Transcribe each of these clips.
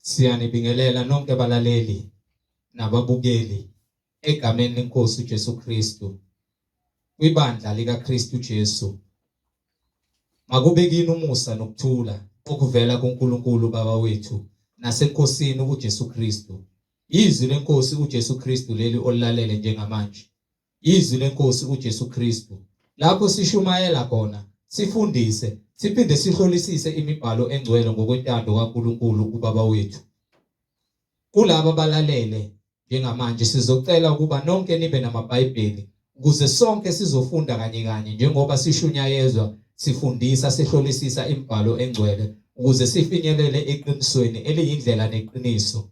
Siyanibingelela nonke abalaleli nababukeli egameni leNkosi uJesu Kristu. Kwibandla likaKristu Jesu. Makube kini umusa nokuthula okuvela kuNkulunkulu Baba wethu naseNkosini uJesu Kristu. Izwi leNkosi uJesu Kristu leli olilalele njengamanje. Izwi leNkosi uJesu Kristu. Lapho sishumayela khona, sifundise, siphinde sihlolisise imibhalo engcwele ngokwentando kaNkulunkulu uBaba wethu. Kulabo abalalele njengamanje sizocela ukuba nonke nibe namaBhayibheli ukuze sonke sizofunda kanye njengoba sishunyayezwa, sifundisa, sihlolisisa imibhalo engcwele ukuze sifinyelele eqinisweni eliyindlela neqiniso.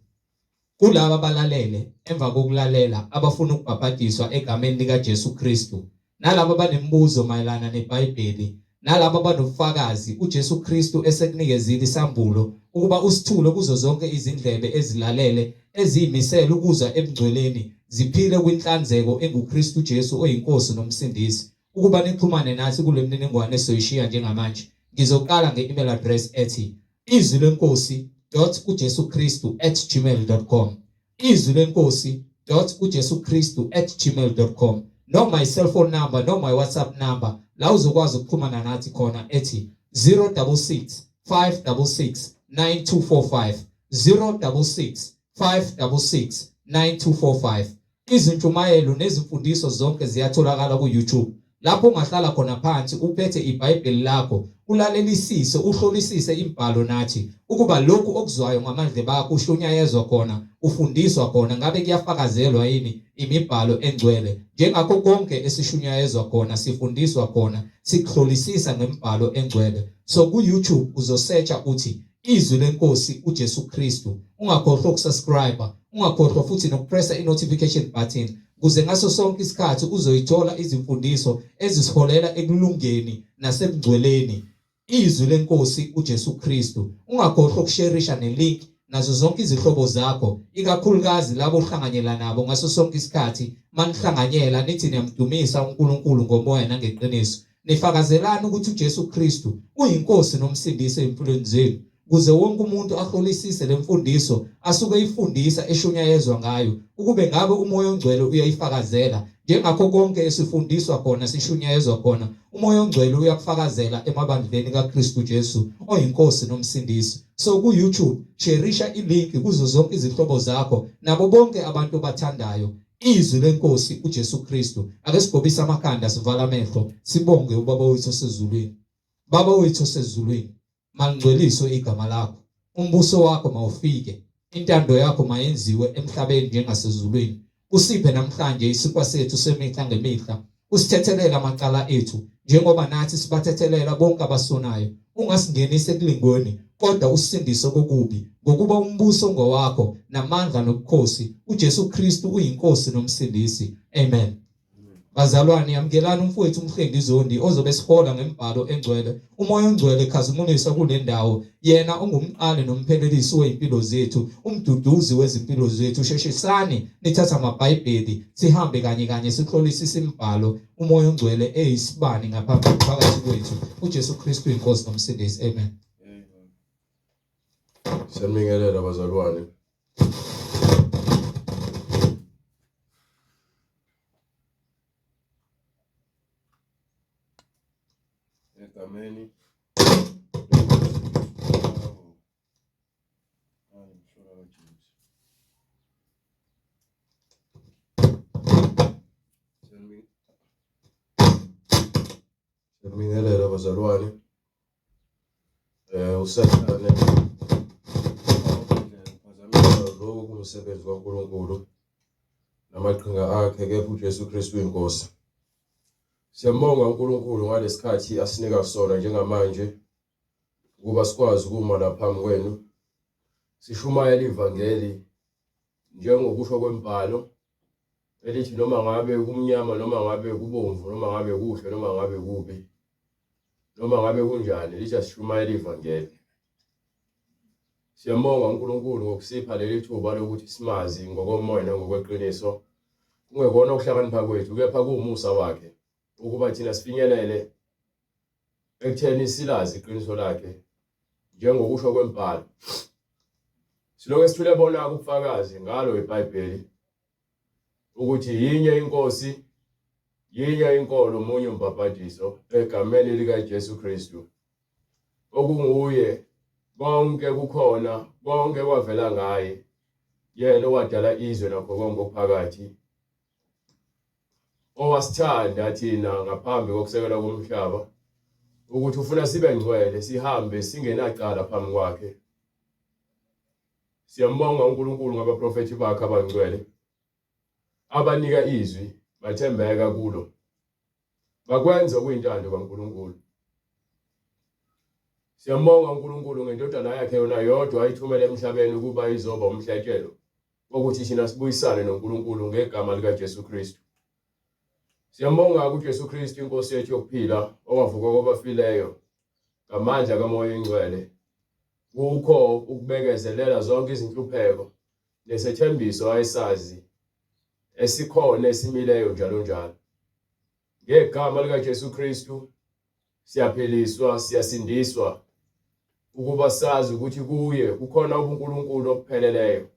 Kulabo abalalele emva kokulalela abafuna ukubhaphathizwa egameni likaJesu Kristu, nalabo abanemibuzo mayelana neBhayibheli, nalabo abanobufakazi uJesu Kristu esekunikezile isambulo ukuba usithule kuzo zonke izindlebe ezilalele eziyimisela ukuza ebungcweleni ziphile kwinhlanzeko enguKristu Jesu oyinkosi nomsindisi. Ukuba nixhumane nathi kule mininingwane esoyishiya njengamanje, ngizoqala nge-email address ethi izwilenkosi.ujesukristu@gmail.com, izwilenkosi.ujesukristu@gmail.com, noma my cell phone number noma my WhatsApp number la uzokwazi ukuxhumana nathi khona ethi 066 566 9245, 066 566 9245. Izintshumayelo nezimfundiso zonke ziyatholakala ku-YouTube. Lapho ungahlala khona phansi uphethe iBhayibheli lakho, ulalelisise, uhlolisise imibhalo nathi ukuba lokhu okuzwayo ngamandla bakho ushunyayezwa khona, ufundiswa khona, ngabe kuyafakazelwa yini imibhalo engcwele. Njengakho konke esishunyayezwa khona, sifundiswa khona, sikuhlolisisa ngemibhalo engcwele. So ku-YouTube uzosearcha uthi Izwi leNkosi uJesu Kristu. Ungakhohlwa ukusubscribe, ungakhohlwa futhi nokupressa i-notification button ukuze ngaso sonke isikhathi uzoyithola izimfundiso ezisiholela ekulungeni nasebungcweleni. Izwi leNkosi uJesu Kristu. Ungakhohlwa ukusharisha nelink nazo zonke izihlobo zakho, ikakhulukazi labo ohlanganyela nabo ngaso sonke isikhathi. Manihlanganyela nithi niyamdumisa uNkulunkulu ngomoya nangeqiniso. Nifakazelana ukuthi uJesu Kristu uyinkosi nomsindisi empilweni zenu, ukuze wonke umuntu ahlolisise lemfundiso asuke eyifundisa eshunyayezwa ngayo, ukube ngabe umoya ongcwele uyayifakazela. Njengakho konke esifundiswa khona, sishunyayezwa khona, umoya ongcwele uyakufakazela emabandleni kaKristu Jesu oyinkosi nomsindisi. So ku-YouTube sharisha ilink kuzo zonke izihlobo zakho nabo bonke abantu bathandayo. Izwi leNkosi uJesu Kristu. Ake sigobise amakhanda, sivala amehlo, sibonge uBaba wethu osezulwini. Baba wethu osezulwini, malingcweliswe igama lakho, umbuso wakho mawufike, intando yakho mayenziwe emhlabeni njengasezulwini. Usiphe namhlanje isinkwa sethu semihla ngemihla, usithethelele amacala ethu njengoba nathi sibathethelela bonke abasonayo. Ungasingenise ekulingweni, kodwa usindise kokubi, ngokuba umbuso ngowakho namandla nobukhosi. uJesu Kristu uyinkosi nomsindisi. Amen. Bazalwane, yamkelani umfowethu uMhlengi Zondi ozobe sihola ngembhalo engcwele. Umoya ongcwele ekhazimulisa kule ndawo, yena ongumqali nomphelelisi weimpilo zethu, umduduzi wezimpilo zethu. Sheshisani nithatha amaBhayibheli, sihambe kanye sihlolisise imibhalo. Umoya ongcwele eyisibani ngaphambili phakathi kwethu. uJesu Kristu inkosi nomsindisi. Amen. Siyabingelela bazalwane. Egameni siyabingelela bazalwane. Usathane lokhu kumsebenzi kaNkulunkulu namaqhinga akhe, kepha uJesu Kristu inkosi. Siyambonga uNkulunkulu ngalesikhathi asinika sona njengamanje ukuba sikwazi ukuma lapha phambi kwenu sishumayela ivangeli njengokusho kwembhalo elithi noma ngabe kumnyama, noma ngabe kubomvu, noma ngabe kuhle, noma ngabe kubi, noma ngabe kunjani, lithi asishumayela ivangeli. Siyambonga uNkulunkulu ngokusipha leli thuba lokuthi simazi ngokomoya nangokweqiniso. Kungekona ukuhlakanipha kwethu, kepha kuwumusa wakhe ukuba thina sifinyelele ekutheni silazi iqiniso lakhe njengokusho kwembhalo. Silokho sithule bona ubufakazi ngalo iBhayibheli ukuthi yinye inkosi, yinye inkolo, umunye umbhapatiso egameni lika Jesu Kristu. Okunguye konke kukhona, konke kwavela ngaye. Yena owadala izwe nakho konke okuphakathi. Owasithanda thina ngaphambi kokusekelwa komhlaba ukuthi ufuna sibe ngcwele, sihambe singenacala phambi kwakhe. Siyambonga uNkulunkulu ngabaprofethi bakhe abangcwele abanika izwi bathembeka kulo. Bakwenza okuyintando kaNkulunkulu. Siyambonga uNkulunkulu ngendodana yakhe yona yodwa ayithumele emhlabeni ukuba izoba umhlatshelo ukuthi thina sibuyisane noNkulunkulu ngegama lika Jesu Kristu. Siyambonga kuJesu Kristu inkosi yethu yokuphila owavuka kwabafileyo ngamandla kaMoya oNgcwele. Kukho ukubekezelela zonke izinhlupheko nesethembiso ayisazi esikhona esimileyo njalo njalo. Ngegama lika Jesu Kristu siyapheliswa, siyasindiswa ukuba sazi ukuthi kuye kukhona ubuNkulunkulu obupheleleyo.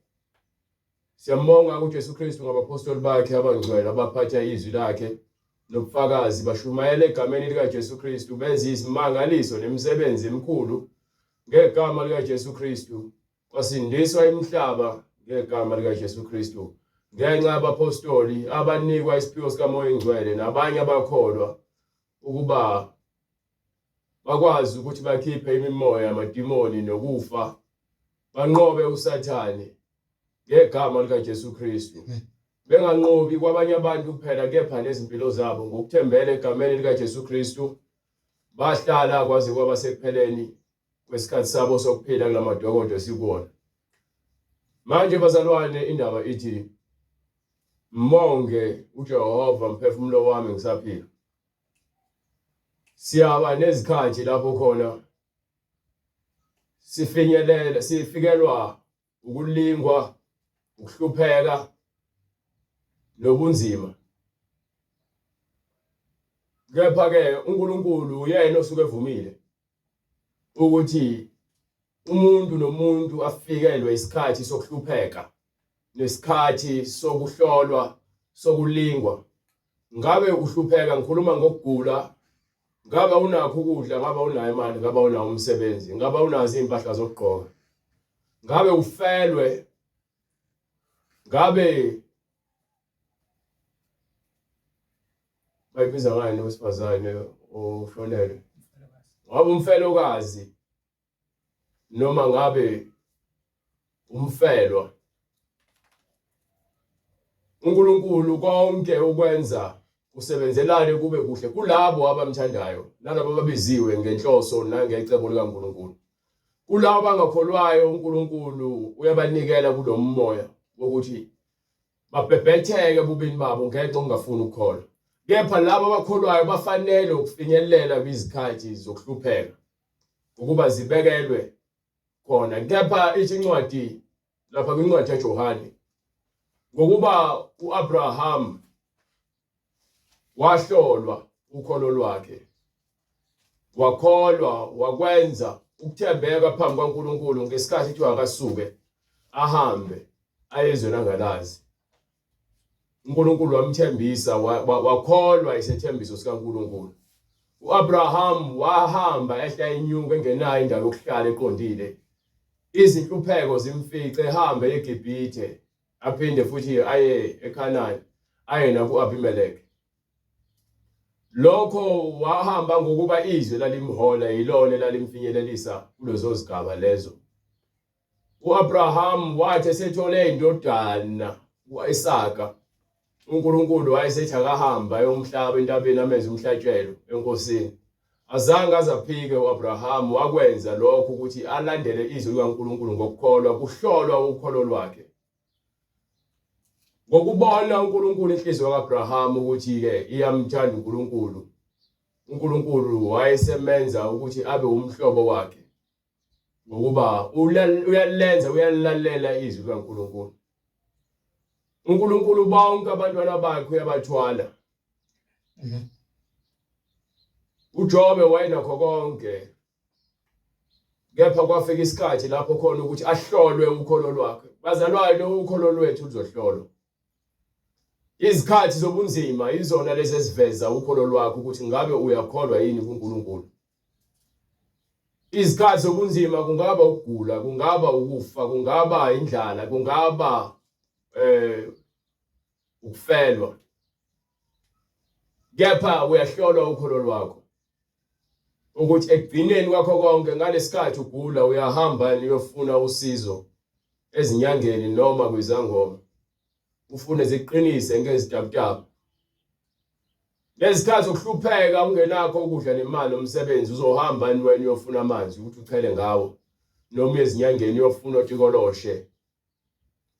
Siyambonga kuJesu Kristu ngabapostoli bakhe abangcwele abaphatha izwi lakhe nobufakazi bashumayela egameni lika Jesu Kristu benza izimangaliso nemisebenzi emikhulu ngegama lika Jesu Kristu. Kwasindiswa imihlaba ngegama lika Jesu Kristu ngenxa yabapostoli abanikwa isiphiwo sikaMoya oNgcwele nabanye abakholwa ukuba bakwazi ukuthi bakhiphe imimoya yamadimoni nokufa, banqobe uSathane ngegama lika Jesu Kristu. Benganqobi kwabanye abantu kuphela kepha nezimpilo zabo ngokuthembela egameni lika Jesu Kristu. Bahlala kwaze kwaba sekupheleni kwesikhathi sabo sokuphila kulamadokodo sikuwona. Manje bazalwane, indaba ithi monge uJehova mphefumulo wami ngisaphila. Siyaba nezikhathi lapho khona sifikelwa ukulingwa, ukuhlupheka nobunzima. Kepha-ke uNkulunkulu uyena osuke evumile ukuthi umuntu nomuntu afikelwe isikhathi sokuhlupheka nesikhathi sokuhlolwa, sokulingwa. Ngabe uhlupheka, ngikhuluma ngokugula, ngabe unakho ukudla, ngabe unayo imali, ngabe unawo umsebenzi, ngabe unazo impahla zokugqoka, ngabe ufelwe, ngabe bayibiza ngani wesifazane oshonelwe, ngabe umfelokazi noma ngabe umfelwa. uNkulunkulu konke ukwenza usebenzelane kube kuhle kulabo abamthandayo nalabo ababiziwe ngenhloso nangecebo likaNkulunkulu. Kulabo abangakholwayo uNkulunkulu uyabanikela kulomoya wokuthi babhebhetheke bubini babo ngenxa ongafuni ukukholwa. Kepha labo abakholwayo bafanele ukufinyelela kwizikhathi zokuhlupheka ukuba zibekelwe khona. Kepha incwadi lapha kwincwadi kaJohane ngokuba uAbraham wahlolwa ukholo lwakhe, wakholwa, wakwenza ukuthembeka phambi kaNkulunkulu ngesikhathi kuthiwa akasuke ahambe ayezwe nangalazi. uNkulunkulu wamthembisa, wakholwa isethembiso sikaNkulunkulu. uAbraham wahamba ehla inyuka engenayo indawo yokuhlala eqondile. Izinhlupheko zimfice ehambe eGibhithe, aphinde futhi aye eKhanani, aye nakuAbimeleki. Lokho wahamba ngokuba izwi lalimhola, yilona lalimfinyelelisa kulezo zigaba lezo. uAbraham wathi esethole indodana uIsaka, uNkulunkulu wayesethi akahamba eyomhlaba entabeni amenza umhlatshelo enkosini. Azange azaphike uAbraham, wakwenza lokho ukuthi alandele izwi likaNkulunkulu ngokukholwa, kuhlolwa ukholo lwakhe. Ngokubona uNkulunkulu inhliziyo kaAbraham ukuthi-ke iyamthanda uNkulunkulu, uNkulunkulu wayesemenza ukuthi abe umhlobo wakhe ngokuba uyalalela izwi likaNkulunkulu. uNkulunkulu bonke abantwana bakhe uyabathwala. uJobe wayenakho konke, Kepha kwafika isikhathi lapho khona ukuthi ahlolwe ukholo lwakhe. Bazalwane, ukholo lwethu luzohlolwa. Izikhathi zobunzima izona lezi eziveza ukholo lwakho ukuthi ngabe uyakholwa yini kuNkulunkulu. Izikhathi zobunzima kungaba ukugula, kungaba ukufa, kungaba indlala, kungaba ukufelwa. Kepha uyahlolwa ukholo lwakho. Ukuthi ekugcineni kwakho konke ngalesikhathi ugula uyahamba uyofuna usizo ezinyangeni noma kwizangoma. Ufune ziqinise ngezidabudaba. Ngesikhathi ukuhlupheka ungenakho ukudla nemali nomsebenzi uzohamba wena uyofuna amanzi ukuthi uchele ngawo noma ezinyangeni uyofuna otikoloshe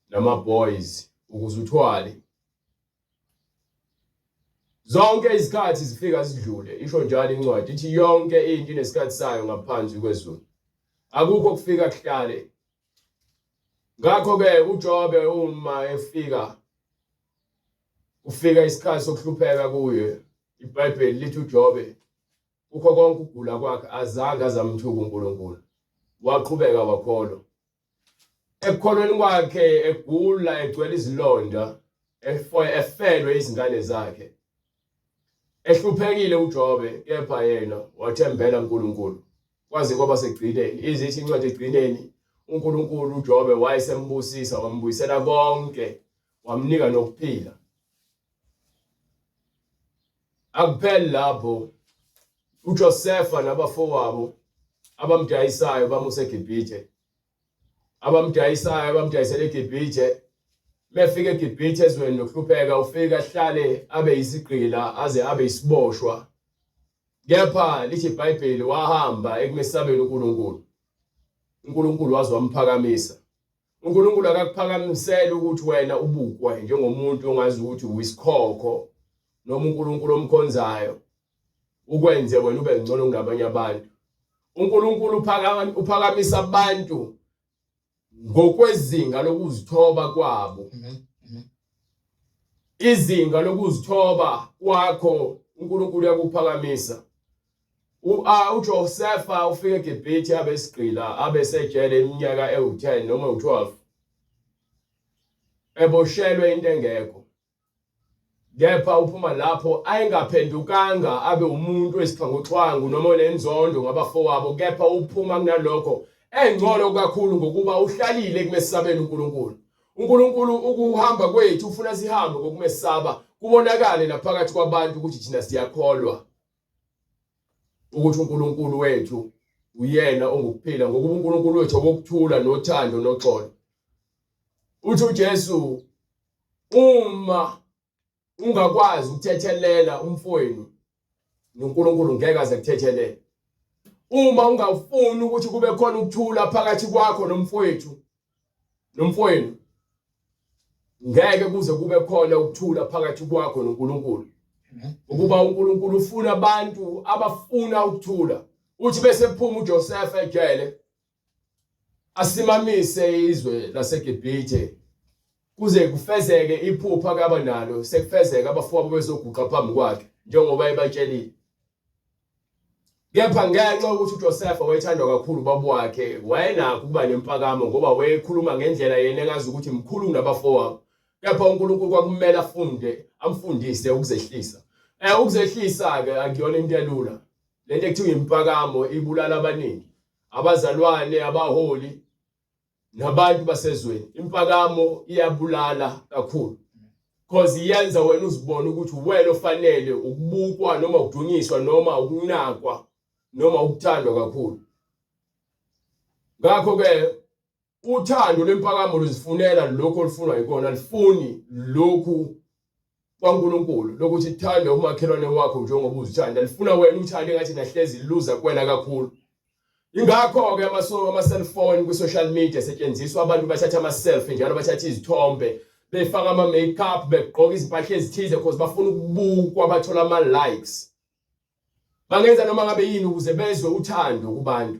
nama boys ukuze uthwale. Zonke izikhathi zifika zidlule. Isho njalo incwadi ithi yonke into inesikhathi sayo ngaphansi kwezulu. Akukho kufika kuhlale. Ngakho ke uJobe uma ufika isikhathi sokuhlupheka kuye, iBhayibheli lithi uJobe ukho konke ukugula kwakhe azange azamthuka uNkulunkulu. Waqhubeka wakholwa. Ekukholweni kwakhe egula egcwele izilonda, efelwe izingane zakhe. Ehluphekile uJobe kepha yena wathembela uNkulunkulu. Kwaze kwaba segcineni. Izithi incwadi egcineni uNkulunkulu uJobe wayesembusisa wambuyisela konke, wamnika nokuphila. Akupheli lapho. uJosefa nabafowabo abamdayisayo bamuse eGibhithe. Abamdayisele eGibhithe. Mefika eGibhithe ezweni lokuhlupheka ufika ahlale abe yisigqila aze abe isiboshwa. Kepha lithi iBhayibheli wahamba ekumesabeni uNkulunkulu. uNkulunkulu waze wamphakamisa. uNkulunkulu akakuphakamisela ukuthi wena ubukwe njengomuntu ongazi ukuthi uyisikhokho noma uNkulunkulu omkhonzayo ukwenze wena ube ngcono kunabanye abantu. uNkulunkulu uphakamisa abantu ngokwezinga lokuzithoba kwabo. Izinga lokuzithoba kwakho uNkulunkulu yakuphakamisa. uJosefa ufike eGibhithe abesigqila abesejele iminyaka ewu10 noma u12. Eboshelwe into engekho. Kepha uphuma lapho ayengaphendukanga abe umuntu wesixhanguxhangu noma onenzondo ngabafowabo, kepha uphuma kunalokho engcono kakhulu ngokuba uhlalile kumesabeni uNkulunkulu. uNkulunkulu ukuhamba kwethu ufuna sihambe ngokumesaba kubonakale naphakathi kwabantu ukuthi thina siyakholwa ukuthi uNkulunkulu wethu uyena ongukuphila, ngokuba uNkulunkulu wethu okuthula nothando noxolo. Uthi uJesu uma ungakwazi ukuthethelela umfowenu noNkulunkulu ngeke aze kuthethelela. Uma ungafuni ukuthi kube khona ukuthula phakathi kwakho nomfowenu ngeke kuze kube khona ukuthula phakathi kwakho noNkulunkulu. Ukuba uNkulunkulu ufuna abantu abafuna ukuthula. Uthi bese kuphuma uJosefa ejele asimamise izwe laseGibhithe kuze kufezeke iphupha kaba nalo, sekufezeka abafowabo bezoguqa phambi kwakhe njengoba ebatshelile. Kepha ngenxa ukuthi uJosefa wayethandwa kakhulu ubaba wakhe, wayenakho ukuba nempakamo ngoba wayekhuluma ngendlela yena engazi ukuthi mkhulu kunabafowabo. Kepha uNkulunkulu kwakumele amfundise ukuzehlisa. Ukuzehlisa ke akuyona into elula. Lento ekuthiwa impakamo ibulala abaningi, abazalwane, abaholi nabantu basezweni. Impakamo iyabulala kakhulu because iyenza wena uzibone ukuthi uwena ofanele ukubukwa noma ukudunyiswa noma ukunakwa noma ukuthandwa kakhulu. Ngakho ke uthando lempakamo luzifunela lokho olufunwa yikona, alifuni lokhu kwaNkulunkulu lokuthi thande umakhelwane wakho njengoba uzithanda. Lifuna wena uthande ngathi nahlezi luza kuwena kakhulu. Ingakho ke ama-cellphone kwi-social media setshenziswa, abantu bathatha ama-selfie njalo bathatha izithombe, befaka ama-makeup, begqoka izimpahla ezithize because bafuna ukubukwa, bathola ama-likes. Bangenza noma ngabe yini ukuze bezwe uthando kubantu.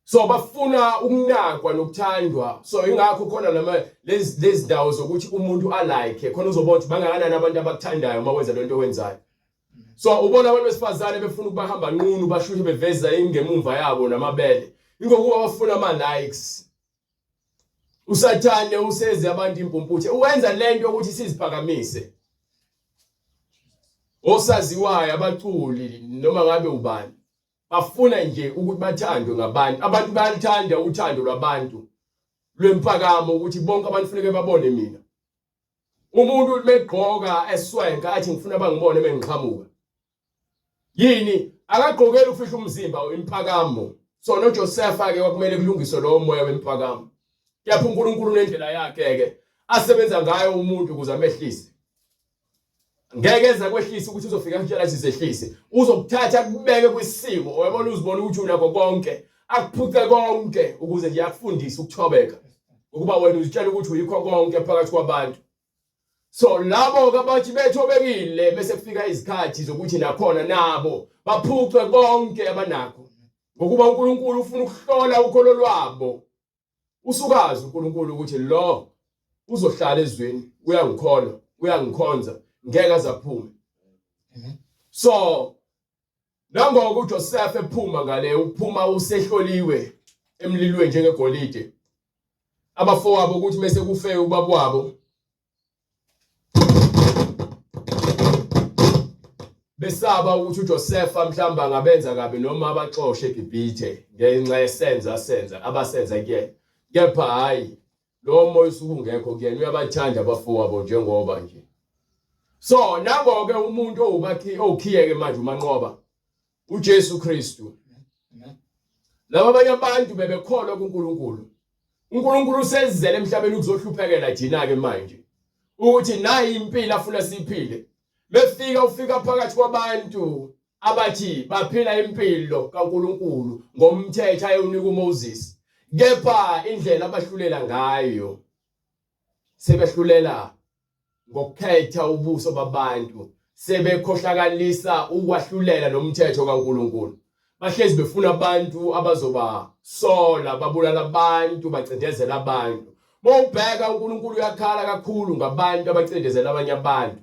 So bafuna ukunakwa nokuthandwa. So ingakho khona lezi ndawo zokuthi umuntu alike khona uzobona ukuthi bangakanani abantu abakuthandayo uma wenza lento owenzayo. So ubona abantu besifazane befuna ukubahamba nqunu bashushe beveza ingemumva yabo namabele ingokuba bafuna ama likes. Usathane useze abantu impumputhe uwenza lento ukuthi siziphakamise. Osaziwayo abaculi noma ngabe ubani bafuna nje ukuthi bathandwe ngabantu. Abantu bayathanda uthando lwabantu lwempakamo ukuthi bonke abantu kufanele babone mina. Umuntu megqoka eswenka athi ngifuna bangibone mengiqhamuka. Yini akagqokela ufihla umzimba impakamo. So no Joseph ake kwakumele kulungiswe lo moya wempakamo. Yapha uNkulunkulu nendlela yakhe ke asebenza ngayo umuntu ukuze amehlise. Ngeke eza kwehlisa ukuthi uzofika kutshela athi zehlise. Uzokuthatha kubeke kwisimo uyabona uzibona ukuthi unakho konke akuphuce konke ukuze nje yakufundisa ukuthobeka. Ukuba wena uzitshela ukuthi uyikho konke phakathi kwabantu. So labo ke abathi bethobekile bese kufika izikhathi zokuthi nakhona nabo baphucwe konke abanakho. Ngokuba uNkulunkulu ufuna ukuhlola ukholo lwabo. Usukazi uNkulunkulu ukuthi lo uzohlala ezweni uyangikholwa uyangikhonza ngeke azaphume. So nangoku uJoseph ephuma ngale uphuma usehloliwe emlilweni njengegolide. Abafowabo ukuthi bese kufe ubaba wabo besaba ukuthi uJoseph mhlamba ngabenza kabi noma abaxoshe eGibhithe ngenxa yesenza abasenza kuyena. Kepha hayi lo moya usukungekho kuyena uyabathanda abafowabo njengoba nje. So nangoke umuntu owukhiyeke manje umanqoba uJesu Kristu. Laba abanye abantu bebekholwa kuNkulunkulu. uNkulunkulu usezele emhlabeni ukuzohluphekela thina ke manje. Ukuthi nayi impilo afuna siphile. Ufika phakathi kwabantu abathi baphila impilo kaNkulunkulu ngomthetho ayonika uMoses. Kepha indlela abahlulela ngayo sebehlulela ngokukhetha ubuso babantu. Sebekhohlakalisa ukwahlulela nomthetho kaNkulunkulu. Bahlezi befuna abantu abazoba sola babulala abantu bacindezela abantu. Mawubheka uNkulunkulu uyakhala kakhulu ngabantu abacindezela abanye abantu.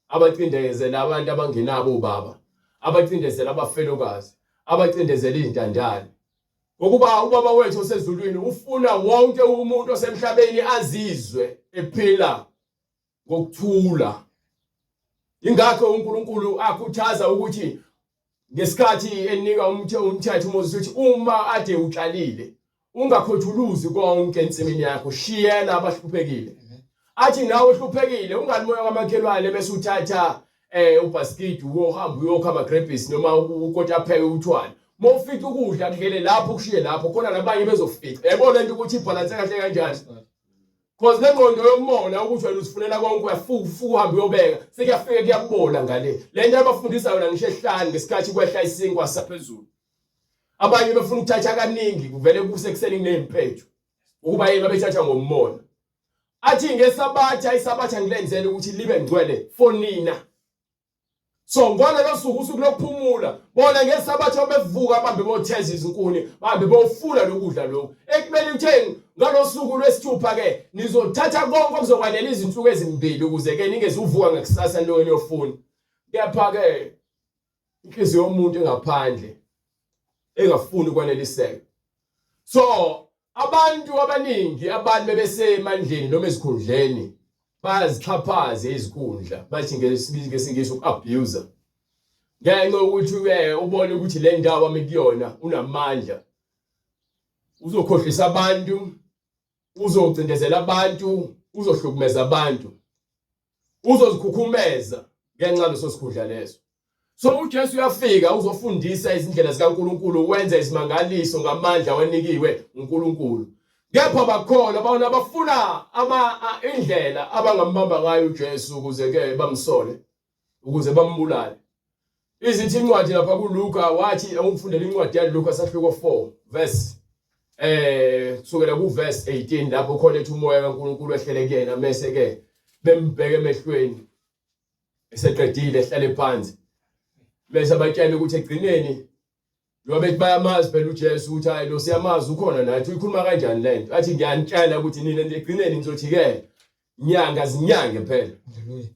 Abacindezela abantu abangenabo ubaba, abacindezela abafelokazi, abacindezela izintandane. Ngokuba ubaba wethu osezulwini ufuna wonke umuntu osemhlabeni azizwe ephila ngokuthula. Ingakho uNkulunkulu akhuthaza ukuthi ngesikhathi enika umthetho uMoses ukuthi uma ade utshalile ungakhothuluzi konke ensimini yakho, shiyela abahluphekile. Athi nawe uhluphekile ungalimoya kwamakhelwane bese uthatha ubasket uyohamba uyokha amagrebhisi noma ukotapheke uthwala. Mawufika ukudla ngele lapho kushiye lapho khona nabanye bezofika. Yebo lento ukuthi ibalance kahle kanjani. Because lengqondo yomona ukuthi wena usifunela konke uyafuka uhambe uyobeka sekuyafika kuyabola ngale. Lento abafundisa yona ngisho ehlani ngesikhathi kwehla isinkwa saphezulu. Abanye befuna ukuthatha kaningi kuvele kusekuseni kunempethu. Ukuba yena bethatha ngomona. Athi ngesabatha isabatha ngilenzele ukuthi libe ngcwele for nina. So ngona lo suku lokuphumula bona ngesabatha bevuka bahambe botheza izinkuni bahambe bofula lokudla lokho. Ekumele uthengi ngalosuku lwesithupha ke nizothatha konke okuzokwanela izinsuku ezimbili ukuze ke ningezuvuka ngekusasa lo niyofuna. Kepha ke inhliziyo yomuntu engaphandle engafuni kwaneliseka. So abantu abaningi abantu bebesemandleni noma ezikhundleni bazixhaphaze izikhundla bathi ngesingisi ukabuse. Ngenxa ukuthi ubone ukuthi le ndawo amikuyona unamandla. Uzokhohlisa abantu, uzocindezela abantu, uzohlukumeza abantu. Uzozikhukhumeza ngenxa leso sikhundla leso. So uJesu uyafika uzofundisa izindlela zikaNkulunkulu wenza izimangaliso ngamandla wanikiwe uNkulunkulu. Kepha bakhona bona bafuna indlela abangambamba ngayo uJesu ukuze ke bamsole ukuze bambulale. Izithi incwadi lapha kuLuka wathi ungifundele incwadi yaLuka sahluko 4 verse kusukela kuverse 18 lapho khona ethi umoya kaNkulunkulu ehlele kuyena mase ke bembheke emehlweni eseqedile ehlale phansi. Bese abatshela ukuthi egcineni lo bethi bayamazi phela uJesu uthi hayi lo siyamazi ukhona nathi uyikhuluma kanjani lento. Athi ngiyanitshela ukuthi nina egcineni nizothi ke inyanga zinyange phela. Haleluya.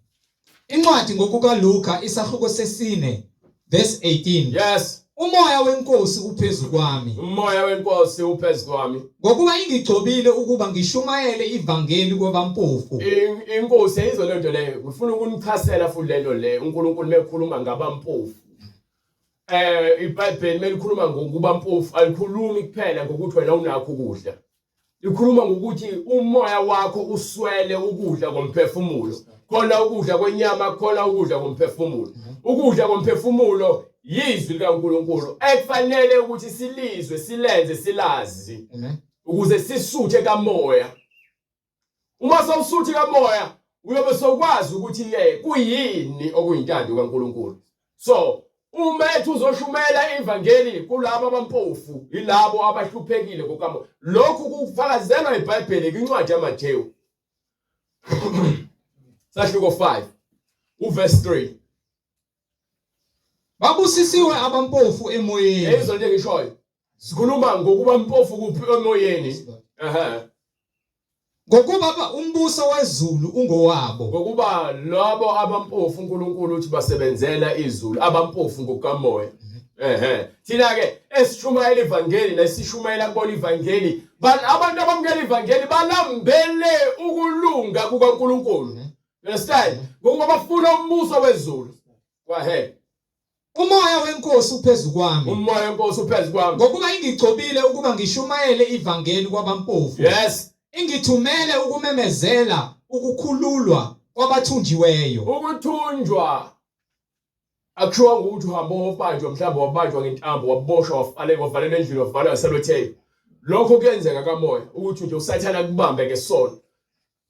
Incwadi ngokuka Luka isahluko sesine verse 18. Yes. Umoya wenkosi uphezu kwami. Umoya wenkosi uphezu kwami. Ngokuba ingigcobile ukuba ngishumayele ivangeli kwabampofu. Inkosi yizo lento leyo. Ngifuna ukunichasela futhi lento le. uNkulunkulu mekhuluma ngabampofu. iBhayibheli melikhuluma ngokuba mpofu alikhulumi kuphela ngokuthi wena unakho ukudla. Likhuluma ngokuthi umoya wakho uswele ukudla komphefumulo. Khona ukudla kwenyama, khona ukudla komphefumulo. Ukudla komphefumulo yizwi likaNkulunkulu ekufanele ukuthi silizwe, silenze, silazi. Ukuze sisuthe kamoya. Uma sawusuthe kamoya, uyobe sokwazi ukuthi kuyini okuyintando kaNkulunkulu. So uma ethi uzoshumela ivangeli kulabo abampofu, ilabo abahluphekile ngokamoya. Lokhu kufakazelwa eBhayibheli kwincwadi yaMathewu. Sahluko 5 uverse 3. Babusisiwe abampofu emoyeni. Yizo nje ngishoyo. Sikhuluma ngokuba mpofu kuphi emoyeni. Ngokuba umbuso wezulu ungowabo. Ngokuba labo abampofu uNkulunkulu uthi basebenzela izulu, abampofu ngokamoya. Thina ke esishumayela ivangeli nesishumayela kubona ivangeli, abantu abamukela ivangeli balambele ukulunga kukaNkulunkulu. Understand? Ngoba bafuna umbuso wezulu. Go ahead. Umoya wenkosi uphezu kwami. Umoya wenkosi uphezu kwami. Ngokuba ingigcobile ukuba ngishumayele ivangeli kwabampofu. Yes. Ingithumele ukumemezela ukukhululwa kwabathunjiweyo. Ukuthunjwa akushiwa ukuthi uhamba wabanjwa, mhlawumbe wabanjwa ngentambo, waboshwa, wavalelwa endlini, wavalwa eselothe. Lokho kuyenzeka kamoya ukuthi nje usathana kubambe ngesono.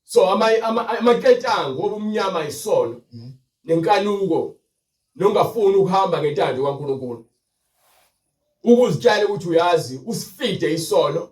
So amaketango obumnyama isono nenkanuko nongafuni ukuhamba ngentando kaNkulunkulu. Ukuzitshela ukuthi uyazi, usifide isono.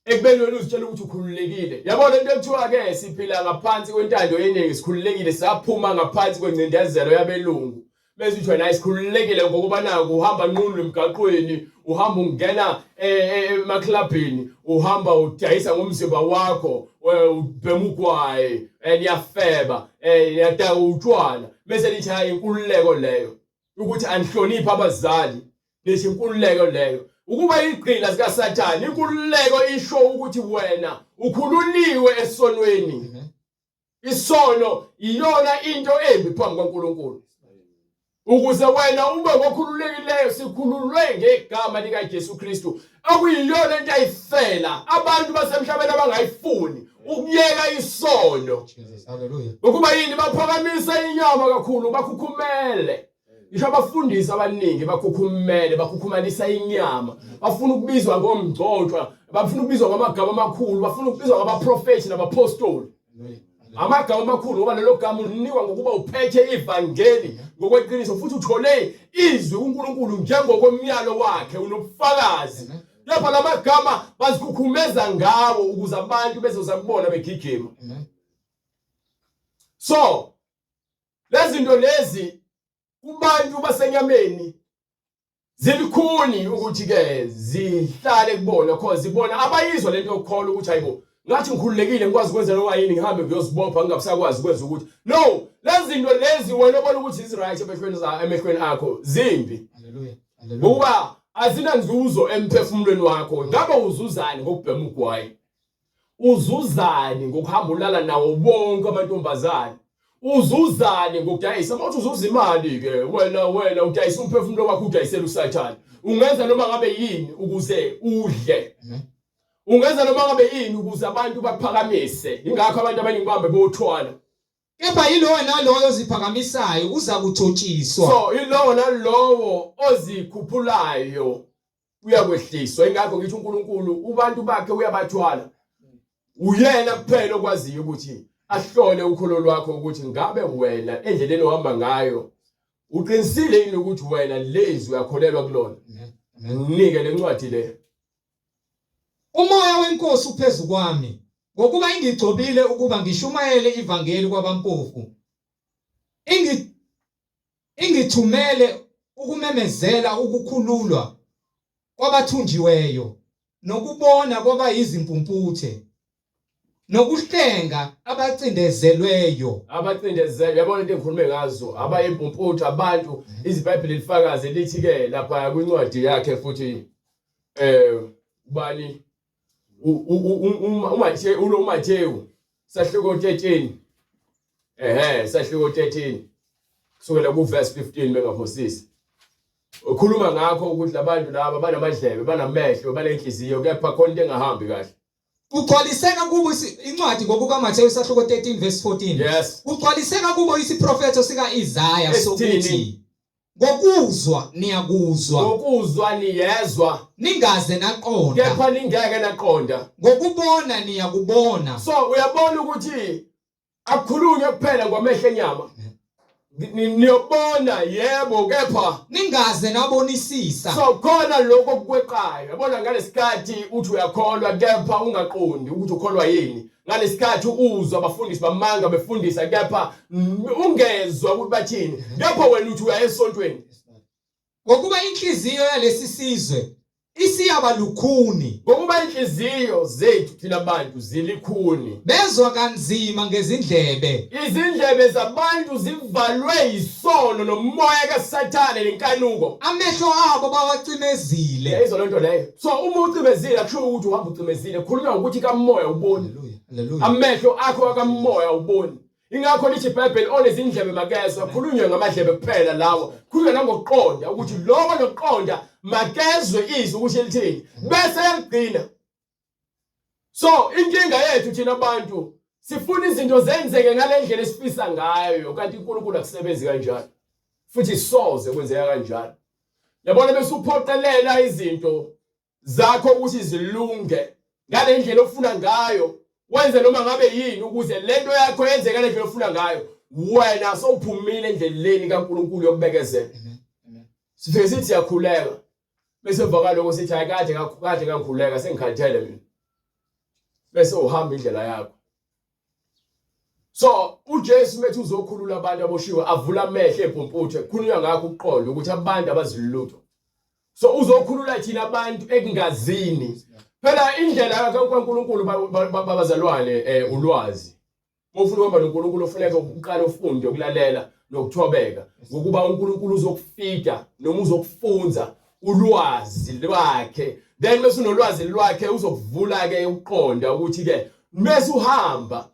Ekubeni wena uzitshela ukuthi ukhululekile. Yabona into ekuthiwa ke siphila ngaphansi kwentando yeningi, sikhululekile, saphuma ngaphansi kwencindezelo yabelungu. Bese uthi wena isikhululekile ngokuba naku uhamba nqunu emgaqweni, uhamba ungena emaklabhini, uhamba udayisa ngomzimba wakho, ubhema ugwayi, niyafeba, niyadaka utshwala. Bese lithi hayi inkululeko leyo. Ukuthi anihlonipha abazali, lithi inkululeko leyo. Ukuba iqila sika Sathane, inkululeko isho ukuthi wena ukhululiwe esonweni. Isono iyona into embi phambi kaNkulunkulu. Ukuze wena ube ngokhululekileyo, sikhululwe ngegama lika Jesu Kristu. Akuyiyona into ayifela abantu basemhlabeni abangayifuni ukuyeka isono. Hallelujah. Ukuba yini baphakamisa inyama kakhulu, bakhukhumele. Ngisho abafundisi abaningi bakhukhumalisa inyama. Bafuna ukubizwa ngomgcotshwa, bafuna ukubizwa ngamagama amakhulu, bafuna ukubizwa ngabaprofeti nabapostoli. Amagama amakhulu ngoba lelo gama unikwa ngokuba uphethe ivangeli ngokweqiniso futhi uthole izwi kuNkulunkulu njengokomyalo wakhe, unobufakazi. Lapha lamagama bazikhukhumeza ngawo ukuze abantu bezozakubona begigima. So lezi zinto lezi kubantu basenyameni zilikhuni ukuthi ke zihlale kubona because zibona abayizwa lento yokukholwa ukuthi hayibo ngathi ngikhululekile ngikwazi ukwenza noma yini, ngihambe ngiyosibopha ngingabusakwazi ukwenza ukuthi no, lezi zinto lezi wena ubona ukuthi is right emehlweni akho zimbi. Hallelujah. Ngoba azinanzuzo emphefumulweni wakho. Ngabe uzuzani ngokubhema ugwayi? Uzuzani ngokuhamba ulala nawo bonke amantombazane? Uzuzani ngokudayisa? Mawuthi uzuza imali ke wena udayisa umphefumulo wakho, udayisela uSathane. Ungenza noma ngabe yini ukuze udle. Ungenza noma ngabe yini ukuze abantu baphakamise. Ingakho abantu abaningi bahambe bothwala. Kepha yilowo nalowo oziphakamisayo uza kuthotshiswa. So yilowo nalowo ozikhuphulayo uyakwehliswa. Ingakho ngithi uNkulunkulu ubantu bakhe uyabathwala. Uyena kuphela okwaziyo ukuthi ahlole ukholo lwakho ukuthi ngabe wena endleleni ohamba ngayo uqinisile yini ukuthi wena lezi uyakholelwa kulona. Nginike lencwadi le. Umoya wenkosi uphezu kwami ngokuba ingigcobile ukuba ngishumayele ivangeli kwabampofu. Ingithumele ukumemezela ukukhululwa kwabathunjiweyo nokubona kwaba izimpumputhe. nokuhlenga abacindezelweyo. Abacindezelo yabona into engikhulume ngazo abayimpumputhu abantu iziBhayibheli lifakaze lithi ke lapha kwincwadi yakhe futhi ubani uMathewu sahluko 13 sahluko 13 kusukela ku verse 15 bengaphosisi ukhuluma ngakho ukuthi labantu laba banamadlebe banamehlo banenhliziyo kepha khona into engahambi kahle. Ugcwaliseka kubo incwadi ngokuka Mateyu sahluko 13 verse 14. Yes. Ugcwaliseka kubo isiprofeto sika Isaiah sokuthi ngokuzwa niyakuzwa, ngokuzwa niyezwa, ningaze naqonda, kepha ningeke naqonda, ngokubona niyakubona. So uyabona ukuthi akukhulunywe kuphela ngomehlo enyama. Niyobona yebo kepha ningaze nabonisisa. So khona lokho okukweqayo yabona ngalesikhathi uthi uyakholwa kepha ungaqondi ukuthi ukholwa yini. Ngalesikhathi uzwa abafundisi bamanga befundisa kepha ungezwa ukuthi bathini. Kepha wena uthi uya esontweni. Ngokuba inhliziyo yalesi sizwe isiyaba lukhuni, ngokuba inhliziyo zethu thina abantu zilikhuni, bezwa kanzima ngezindlebe, izindlebe zabantu zivalwe isono nomoya kaSathane lenkanuko, amehlo abo bawacimezile. Yayizwa lento leyo. So uma ucimezile akusho ukuthi uhamba ucimezile, khulunywa ukuthi kamoya ubone. Haleluya. Amehlo akho kamoya ubone. Ingakho lithi iBhayibheli onezindlebe makezwe, khulunywa ngamadlebe kuphela lawo. Khulunywa nangokuqonda ukuthi lokho nokuqonda makezwe izwi ukuthi lithini bese yagcina. So inkinga yethu thina abantu sifuna izinto zenzeke ngalendlela esifisa ngayo kanti uNkulunkulu akusebenzi kanjalo. Futhi soze kwenzeka kanjalo. Yabona bese uphoqelela izinto zakho ukuthi zilunge ngalendlela ofuna ngayo. Wenze noma ngabe yini ukuze lento yakho yenzeke ngendlela ofuna ngayo. Wena sowuphumile endleleni kaNkulunkulu yokubekezela. Sifike sithi siyakhuleka. Bese vaka lokho sithi hayi kade ngakhuleka sengikhathele mina. Bese uhamba indlela yakho. So uJesu methu uzokhulula abantu aboshiwe avula amehlo empumputhe khulunywa ngakho ukuqonda ukuthi abantu abazilutho. So uzokhulula thina abantu ekungazini. Phela indlela kaNkulunkulu babazalwane ulwazi. Mufuna ukuba noNkulunkulu ufuneka uqale ufunde ukulalela nokuthobeka ngokuba uNkulunkulu uzokufida noma uzokufunza ulwazi lwakhe. Then bese unolwazi lwakhe uzokuvula ke uqonda ukuthi ke bese uhamba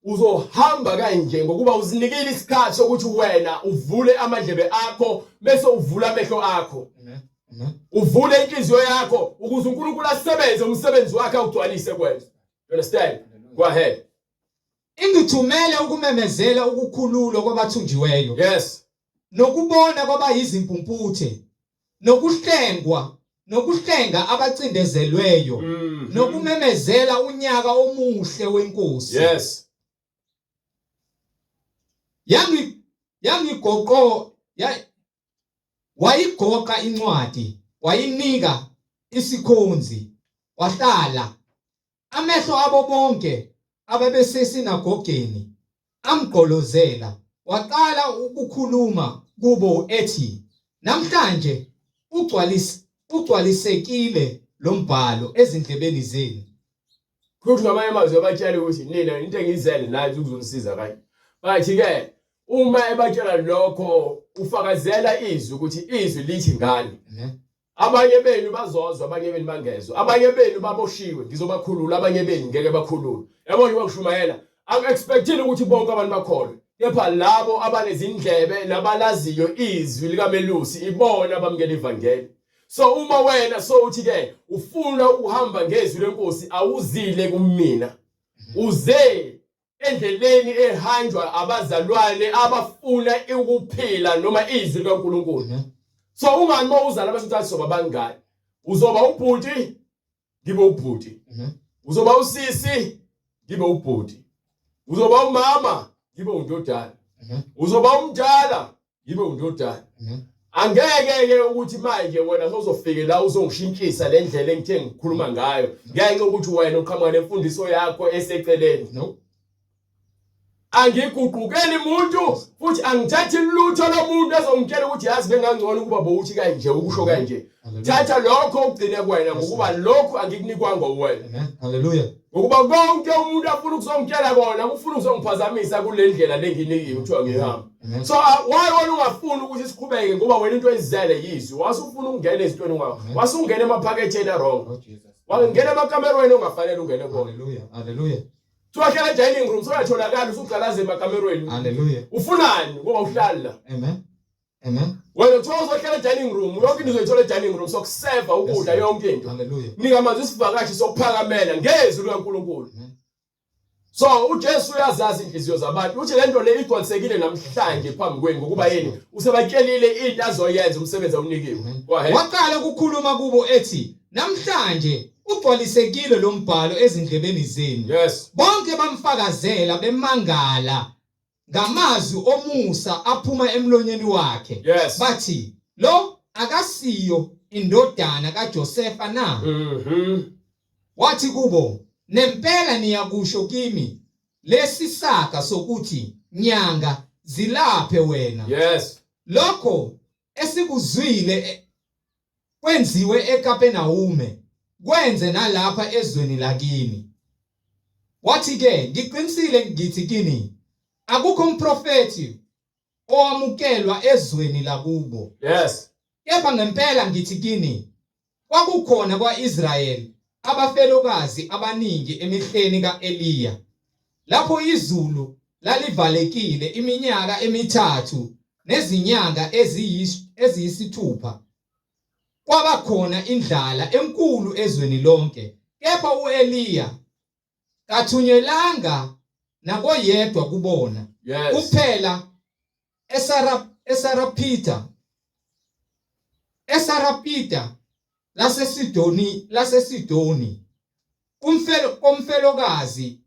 uzohamba kanje ngokuba uzinikile isikhathi sokuthi wena uvule amadlebe akho bese uvula amehlo akho. Uvule inhliziyo yakho ukuze uNkulunkulu asebenze umsebenzi wakhe awugcwalise kwena. You understand? Go ahead. Ingithumele ukumemezela ukukhululwa kwabathunjiweyo. Yes. Nokubona kwaba izimpumputhe, nokuhlenga abacindezelweyo, nokumemezela unyaka omuhle wenkosi. Yes. Wayigoqa incwadi, wayinika isikhonzi, wahlala. Amehlo abo bonke ababesesinagogeni amgqolozela, waqala ukukhuluma kubo ethi, namhlanje ugcwalisekile lo mbhalo ezindlebeni zenu. Kuthi ngamanye amazwi abatshela ukuthi nina into engizele nathi ukuzonisiza kanje. Bathi ke uma ebatshela lokho ufakazela izwi ukuthi izwi lithi ngani. Abanye benu bazozwa, abanye benu bangezwa. Abanye benu baboshiwe, ngizobakhulula, abanye benu ngeke bakhululwe. Yabona ukushumayela, aku-expectile ukuthi bonke abantu bakholwe. Kepha labo abanezindlebe nabalaziyo izwi likamelusi ibona abamukela ivangeli. So uma wena uthi ke ufuna ukuhamba ngezwi lenkosi awuzile kumina. Uze endleleni ehanjwa abazalwane abafuna ukuphila noma izwi likaNkulunkulu. So ungani mawuzala bese uthi soba bangani. Uzoba ubhuti, ngibe ubhuti. Uzoba usisi, ngibe ubhuti. Uzoba umama, ngibe undodana. Uzoba umdala, ngibe undodana. Angeke ke ukuthi manje wena sozofike la uzongishintshisa le ndlela engithe ngikhuluma ngayo ngenxa ukuthi wena uqhamuka nemfundiso yakho eseceleni. No. angiguqukeli umuntu futhi angithathi lutho lomuntu ezongitshela ukuthi yazi bengangcono ukuba bowuthi kanje ukusho kanje. Thatha lokho ugcine kuwena ngokuba lokho angikunikwanga uwena. Amen. Hallelujah. Ngokuba konke umuntu afuna ukuzongitshela kona ufuna ukuzongiphazamisa kule ndlela lenginikiwe kuthiwa ngihamba. So why wena ungafuni ukuthi siqhubeke ngoba wena into ezizele yizwi wasufuna ukungena ezintweni wasungena emaphaketheni wrong. Wangena emakamerweni ongafanele ungene khona. Hallelujah. Hallelujah. Uhlala dining room sokatholakala usugalaza emakamerweni. Hallelujah. Ufunani ngoba uhlala la? Amen. Amen. Wena uthola uzohlala dining room yonke into uzoyithola dining room sokuserva ukudla yonke into. Hallelujah. Nika manje isivakashi sokuphakamela ngezwi likaNkulunkulu. So uJesu uyazazi inhliziyo zabantu uthi lento le igcwalisekile namhlanje phambi kwenu ngokuba yini usebatshelile into azoyenza umsebenzi awunikiwe. Waqala ukukhuluma kubo ethi namhlanje ugcwalisekile lo mbhalo ezindlebeni zenu. Yes. Bonke bamfakazela bemangala ngamazwi omusa aphuma emlonyeni wakhe. Yes. Bathi lo akasiyo indodana kaJosefa na? Wathi kubo nempela niyakusho kimi lesisaka sokuthi nyanga zilaphe wena. Yes. Lokho esikuzwile kwenziwe eKapenawume kwenze nalapha ezweni lakini. Wathi ke ngiqinisile ngithi kini akukho umprofeti owamukelwa ezweni lakubo. Yes. Kepha ngempela ngithi kini kwakukhona kwaIsrayeli abafelokazi abaningi emihleni kaEliya lapho izulu lalivalekile iminyaka emithathu nezinyanga eziyisithupha. Kwaba khona indlala enkulu ezweni lonke, kepha uEliya kathunyelanga nakoyedwa kubona. Yes. Kuphela eSarapita laseSidoni kumfelokazi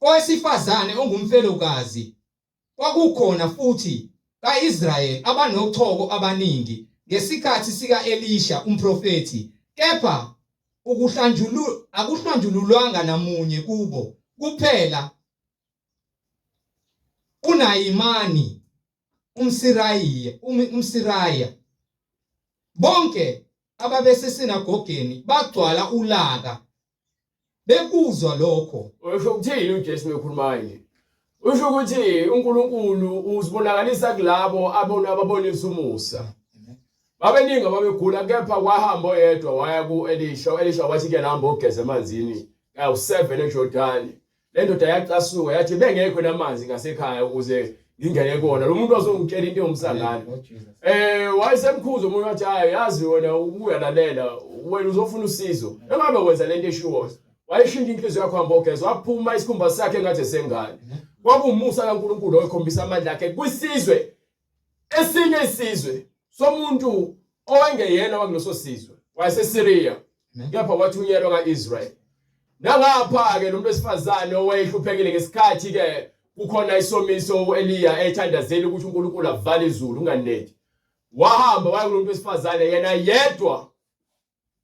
owesifazane ongumfelokazi. Kwakukhona futhi kaIsrayeli abanochoko abaningi ngesikhathi sikaElisha umprofeti, kepha akuhlanjululwanga namunye kubo kuphela uNayimani umsiraya. Bonke ababesesinagogeni bagcwala ulaka bekuzwa lokho. Usho ukuthini uJesu mekhuluma nje? Usho ukuthi uNkulunkulu uzibonakalisa kulabo ababonisa umusa. Babeningi ababegula kepha kwahamba oyedwa waya kuElisha. uElisha wathi ke nahamba ogeza emanzini awu7 eJordani. Le ndoda yacasuka yathi bengekho namanzi ngasekhaya ukuze ngingene kona. Lo muntu wazongitshela into yomsangano. Wayesemkhuzo umuntu wathi hayi yazi wena ubuya lalela wena uzofuna usizo. Engabe wenza lento eshiwo. Wayeshintsha inhliziyo yakhe hamba ogeza waphuma isikhumba sakhe ngathi sengane. Kwakumusa kaNkulunkulu oyikhombisa amandla akhe kwisizwe esinye isizwe somuntu owengeyena wakuloso sizwe wayeseSiriya kepha wathunyelwa kaIsrael. Nangapha ke lo muntu wesifazane owayehluphekile ngesikhathi ke kukhona isomiso uEliya ethandazela ukuthi uNkulunkulu avale izulu unganethi. Wahamba waya kulo muntu wesifazane yena yedwa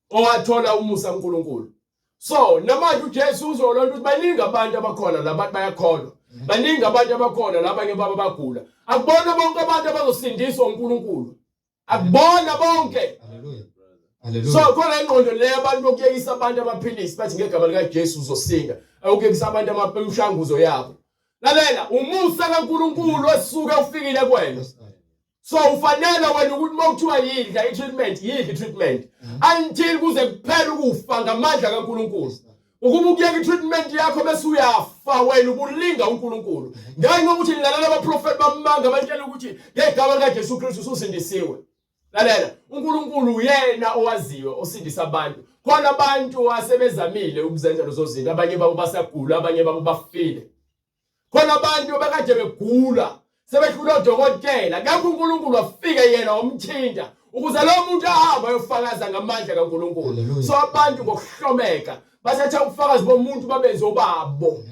owathola umusa kaNkulunkulu. So namanje uJesu uzolonda ukuthi baningi abantu abakhona labantu bayakholwa. Baningi abantu abakhona labanye baba bagula. Akubona bonke abantu abazosindiswa uNkulunkulu. Akubona bonke. Hallelujah. So khona ingqondo le abantu bokuyekisa abantu abaphilisi bathi ngegama lika Jesu uzosinga. Ukuyekisa abantu amamshanguzo yabo. Lalela umusa kaNkulunkulu esuka ufikile kuwena. So ufanele wena ukuthi mawuthiwa yidla treatment until kuze kuphele ukufa ngamandla kaNkulunkulu. Ukuba ukuyeka treatment yakho bese uyafa wena ubulinga uNkulunkulu. Ngenxa ukuthi nilalela abaprofeti bamanga batshela ukuthi ngegama lika Jesu Kristu usindisiwe. Lalela uNkulunkulu yena owaziyo osindisa abantu. Khona abantu asebezamile ukuzenza lezo zinto, abanye babo basagula, abanye babo bafile. Khona abantu bekade begula sebehlula odokotela, ngakho uNkulunkulu afika yena wamthinta ukuze lo muntu ahamba ayofakaza ngamandla kaNkulunkulu. So abantu ngokuhlomeka bathatha ubufakazi bomuntu babenze obabo.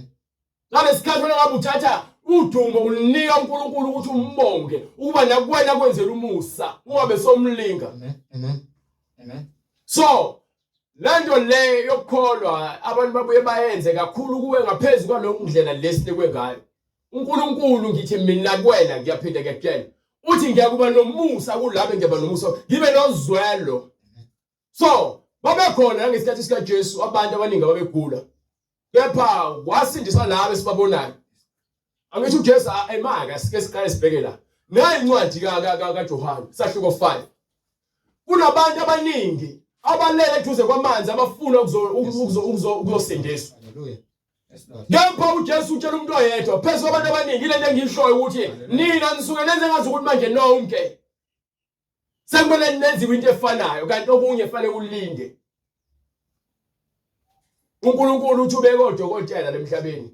Ngalesikhathi wena ngabe uthatha udumo ulinika uNkulunkulu ukuthi umbonge ukuba nakuwena kwenzela umusa ungabe somlinga. Amen. So Lento le yokukholwa abantu babuye bayenze kakhulu kuwe ngaphezulu kwalokho ndlela lesinikwe ngayo. uNkulunkulu ngithi mina kuwena ngiyaphinda ngiyakutshela. Uthi ngiyakuba nomusa kulabe ngiyaba nomusa ngibe nozwelo. So babekhona ngesikhathi sika Jesu abantu abaningi ababegula. Kepha wasindiswa labo esibabonayo. Angithi uJesu emaka sike siqale sibheke la. Nayi incwadi kaJohane sahluko 5. Kunabantu abaningi abalele eduze kwamanzi abafuna ukuzosindiswa. Hallelujah. Yes, Lord. Ngempha uJesu utshela umuntu oyedwa phezulu abantu abaningi lento engishoyo ukuthi nina nisuke nenze ngazi ukuthi manje nonke sekumele nenziwe into efanayo kanti okunye efanele ulinde. uNkulunkulu uthi ubeke odokotela emhlabeni.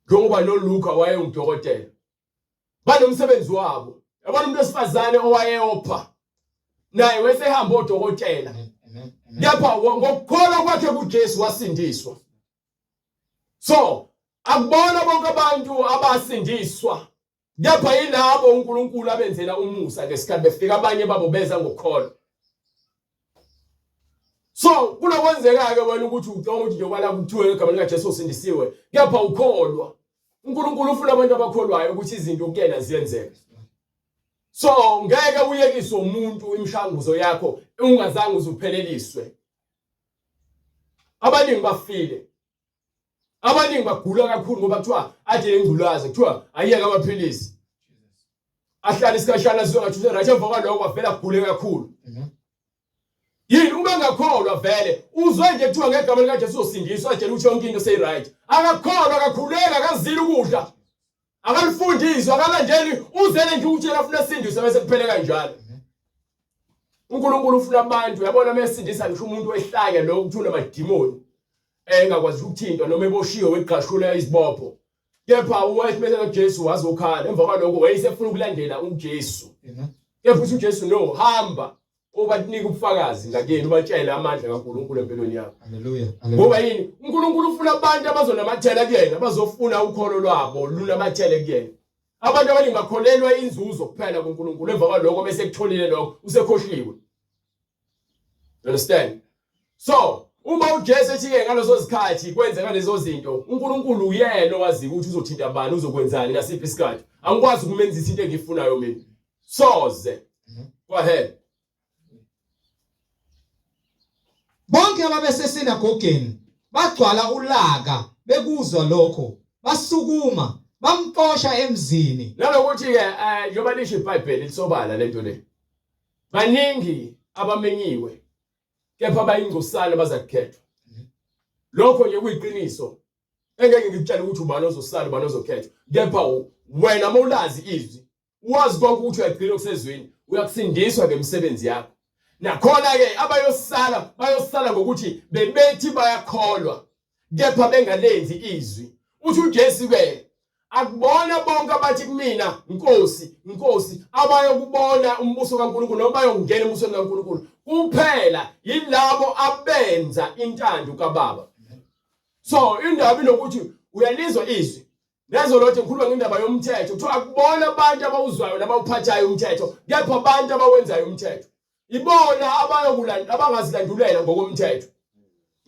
Njengoba lo Luka wayengudokotela. Banomsebenzi wabo. Yabona umuntu wesifazane owayeyopha. Naye wesehamba odokotela. Amen. Lapha ngokukholwa kwakhe kuJesu wasindiswa. So, akubona bonke abantu abasindiswa. Lapha yilabo uNkulunkulu abenzela umusa ngesikhathi befika abanye babo beza ngokukholwa. So, kunokwenzeka ke wena ukuthi ucabanga ukuthi njengoba la kuthiwa igama lika Jesu usindisiwe, kepha ukholwa. uNkulunkulu ufuna abantu abakholwayo ukuthi izinto kuyena ziyenzeke. So, ngeke uyekise umuntu imishanguzo yakho ungazange uzupheleliswe. Abaningi bafile. Abaningi bagula kakhulu ngoba kuthiwa athi engculaza, kuthiwa ayeka amaphilisi. Ahlala isikashana sizongathi right emva kwalokho kwavela kugule kakhulu. Yini uma ngakholwa vele uzwe nje kuthiwa ngegama lika Jesu usindiswa nje ukuthi yonke into sey-right. Akakholwa akakhuleka akazili ukudla. Akalifundiswa akalandeli uzele nje ukutshela ufuna sindiswa bese kuphele kanjalo. uNkulunkulu ufuna abantu yabona mesindisa ngisho umuntu wehlanya lo ukuthuna amadimoni engakwazi ukuthintwa noma eboshiwe weqashula izibopho. Kepha uwayethi bese uJesu wazokhala emva kwalokho wayesefuna ukulandela uJesu. Kepha uthi uJesu no hamba obanika ubufakazi ngakeni ubatshela amandla kaNkulunkulu empilweni yakho. Hallelujah. Ngoba yini uNkulunkulu ufuna abantu abazonamathela kuyena abazofuna ukholo lwabo lunamathele kuyena. Abantu abaningi bakholelwa inzuzo kuphela kuNkulunkulu emva kwalokho bese kutholile lokho usekhohliwe. Understand? So uma uJesu ethi ke ngalozo zikhathi kwenzeka lezo zinto uNkulunkulu uyena owazi ukuthi uzothinta abantu uzokwenzani ngasiphi isikhathi. Angikwazi ukumenzisa into engifunayo mina. Soze. Go ahead. Bonke ababesesinagogeni bagcwala ulaka bekuzwa lokho basukuma bamxosha emzini. Nalokuthi ke njengoba lisho iBhayibheli lisobala lento le. Baningi abamenyiwe kepha bayingcosana bazakukhethwa. Lokho nje kuyiqiniso. Engeke ngikutshela ukuthi ubani ozosala ubani ozokhethwa. Kepha wena mawulazi izwi, wazi konke ukuthi uyagcina okusezweni, uyakusindiswa ngemisebenzi yakho. Nakhona ke bayosala ngokuthi bebethi bayakholwa kepha bengalenzi izwi. Uthi uJesu ke akubona bonke abathi kumina Nkosi abayokubona umbuso kaNkulunkulu noma bayongena embusweni kaNkulunkulu kuphela yilabo abenza intando kaBaba. So indaba inokuthi uyalizwa izwi. Lezo lothi ngikhuluma ngendaba yomthetho. Kuthiwa akubona abantu abawuzwayo nabawuphathayo umthetho kepha abantu abawenzayo umthetho. Ibona abangazilandulela ngokomthetho.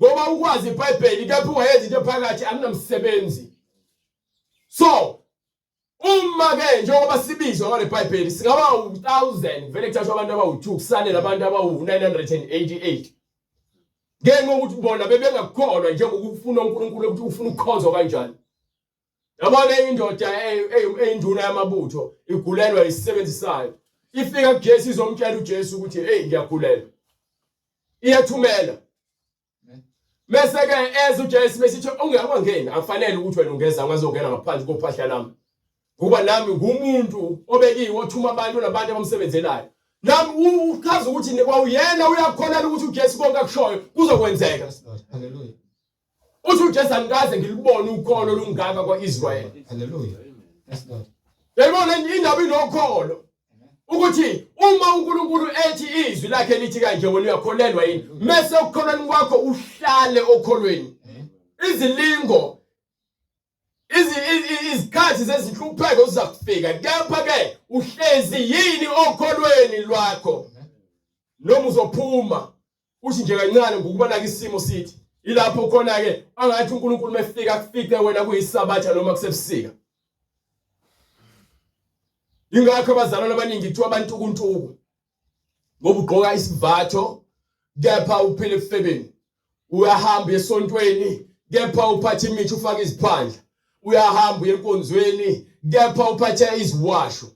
Ngoba ukwazi iBhayibheli kepha ungayenzi into phakathi akunamsebenzi. So uma ke njengoba sibizwa ngale iBhayibheli singaba 1000 vele kuthathwa abantu abawu2 kusale labantu abawu988. Ngenxa ukuthi bona bebengakholwa njengokufuna uNkulunkulu ukuthi ufuna ukukhonzwa kanjani. Yabona indoda eyinduna yamabutho igulelwa isisebenzisayo. Ifika kuJesu izomtshela uJesu ukuthi hey ngiyagulelwa. Iyathumela. Mase ke eza uJesu besithi ungakangeni akufanele ukuthi wena ungeza ngazongena ngaphansi kophahla lami. Kuba nami ngumuntu obekiwe othuma abantu nabantu abamsebenzelayo. Nami uchaza ukuthi nekwawuyena uyakholana ukuthi uJesu konke akushoyo kuzokwenzeka. Hallelujah. Uthi uJesu angikaze ngilibone ukholo lungaka kwaIsrael. Hallelujah. Yes, Lord. Yayibona indaba inokholo. Ukuthi uma uNkulunkulu ethi izwi lakhe lithi kanje wena uyakholelwa yini? Mase ukukholweni kwakho uhlale okholweni. Izilingo izikhathi zezinhlupheko zizakufika. Kepha ke uhlezi yini okholweni lwakho? Noma uzophuma uthi nje kancane ngokubona isimo sithi ilapho khona ke angathi uNkulunkulu mefika kufice wena kuyisabatha noma kusebusika. Ingakho abazalwane abaningi kuthiwa abantu kuntuku ngoba ugqoka isivatho kepha uphile efebeni, uyahamba esontweni kepha uphathe imithi ufaka iziphandla, uyahamba enkonzweni kepha uphathe iziwasho.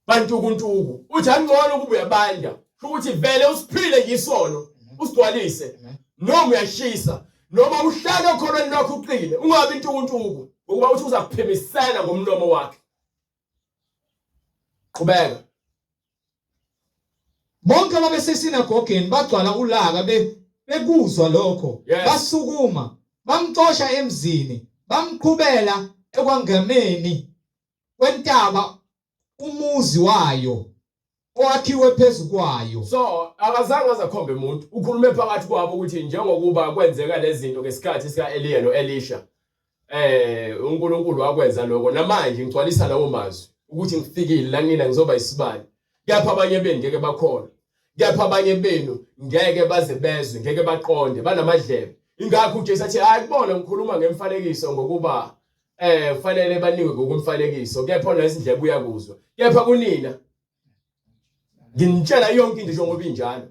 Bantu kuntuku uthi angcono kuba uyabanda ukuthi vele usiphile ngisono usigcwalise noma uyashisa noma uhlala ekholweni lakho uqine ungabi intukuntuku ngoba uthi uza kuphimisela ngomlomo wakhe. Qhubeka. Bonke ababesesinagogen bagcwala ulaka bekuzwa lokho, basukuma bamxosha emzini bamqhubela ekwangameni kwentaba umuzi wayo owakhiwe phezulu kwayo. So akazange azakhombe umuntu ukhulume phakathi kwabo ukuthi njengokuba kwenzeka lezi zinto ngesikhathi sika Eliya no Elisha uNkulunkulu wakwenza lokho namanje ngigcwalisa lawo mazwi ukuthi ngifikile la ngina ngizoba isibani. Kepha abanye benu ngeke bakhona, kepha abanye benu ngeke baze bezwe, ngeke baqonde, banamadlebe. Ingakho uJesu athi hayi kubona ngikhuluma ngemfanekiso ngokuba kufanele banikwe ngokumfanekiso, kepha nezindlebe uyakuzwa. Kepha kunina nginitshela yonke into njengoba injalo.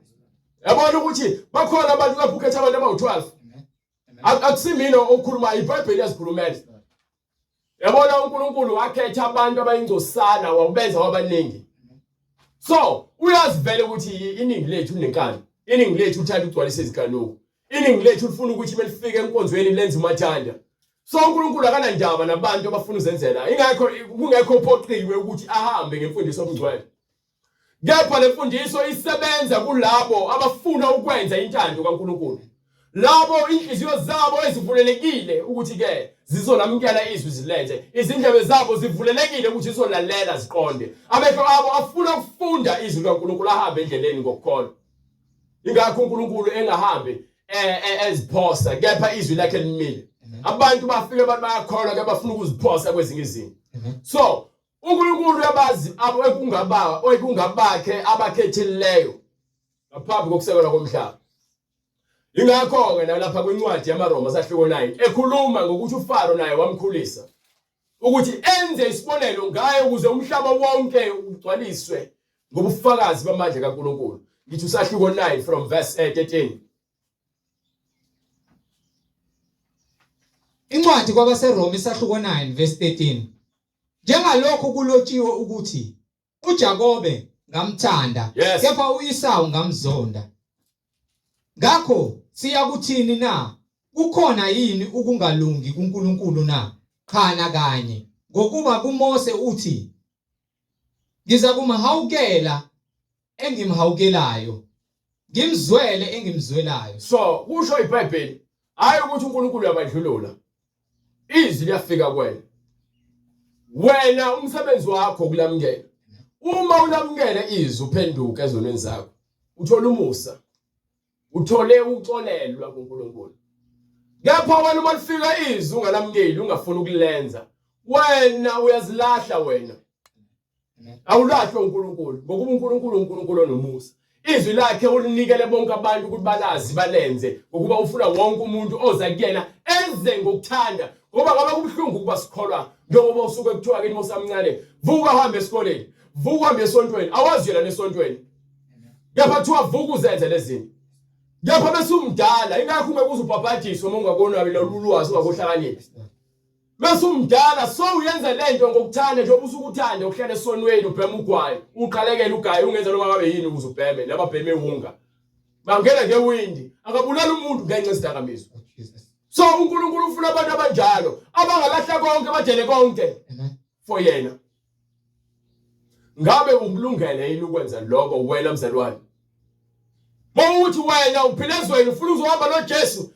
Yabona ukuthi bakhona abantu kaBhukhetha abantu abawu12. Akusimina okhuluma iBhayibheli yazikhulumela. Yabona uNkulunkulu wakhetha abantu abayingcosana wabenza wabaningi. So uyazivela ukuthi iningi lethu linenkani, iningi lethu uthanda ukugcwalisa izikanuko, iningi lethu ufuna ukuthi melifike enkonzweni lenze umathanda. So uNkulunkulu akanandaba nabantu abafuna uzenzela, ingakho kungekho uphoqiwe ukuthi ahambe ngemfundiso yomngcwele. Kepha le mfundiso isebenza kulabo abafuna ukwenza intando kaNkulunkulu, labo inhliziyo zabo ezivulelekile ukuthi ke zizolamukela izwi zilenze, izindlebe zabo zivulelekile ukuthi zizolalela ziqonde, amehlo abo afuna ukufunda izwi likaNkulunkulu ahambe endleleni ngokukholwa. Ingakho uNkulunkulu engahambi eziphosa kepha izwi lakhe limile. Abantu bafike abantu bayakholwa ke bafuna ukuziphosa kwezinye izinto. So uNkulunkulu uyabazi abo ekungabakhe abakhethileyo ngaphambi kokusekelwa komhlaba. Ingakho ke nalapha kwencwadi yamaRoma sahluko 9 ekhuluma ngokuthi uFaro naye wamkhulisa ukuthi enze isibonelo ngaye ukuze umhlaba wonke ugcwaliswe ngobufakazi bamandla kaNkulunkulu. Ngithi usahluko 9 from verse 13. Incwadi kwabaseRoma isahluko 9 verse 13. Njengalokho kulotshiwe ukuthi uJakobe ngamthanda kepha uEsawu ngamzonda. Ngakho siyakuthini na? Kukhona yini ukungalungi kuNkulunkulu na? Khana kanye. Ngokuba kuMose uthi ngiza kumhawukela engimhawukelayo, ngimzwele engimzwelayo. So kusho iBhayibheli hayi ukuthi uNkulunkulu uyabadlulula. Izwi liyafika kuwena. Wena umsebenzi wakho kulamukela. Uma ulamukela izwi uphenduka ezonweni zakho, uthola umusa, uthole uxolelwa kuNkulunkulu. Kepha wena uma lifika izwi ungalamukeli ungafuna ukulenza, wena uyazilahla wena. Awulahlwa uNkulunkulu ngokuba uNkulunkulu onomusa. Izwi lakhe ulinikele bonke abantu ukuthi balazi balenze ngokuba ufuna wonke umuntu oza kuyena enze ngokuthanda. Ngoba ngabe kubhlungu ukuba sikholwa njengoba usuke kuthiwa ke mosamncane vuka uhambe esikoleni, vuka uhambe esontweni, awazi yena nesontweni. Kepha kuthiwa vuka uzenze lezi zinto. Kepha bese umdala ingakho ungekuza ubhabhadiswe uma ungakona lolwazi ungakohlakaniphi. Bese umdala so uyenza lento ngokuthanda nje obusuku uthanda ukuhlala esonweni ubhema ugwayi, uqalekela ugayi ungenza noma ngabe yini ukuze ubheme nababheme unga. Bangena ngewindi, akabulala umuntu ngenxa yesidakamizwa. So uNkulunkulu ufuna abantu abanjalo abangalahla konke badele konke for yena. Ngabe umlungele yini ukwenza lokho wena mzalwane? Mawuthi wena uphilezweni ufuna uzohamba noJesu,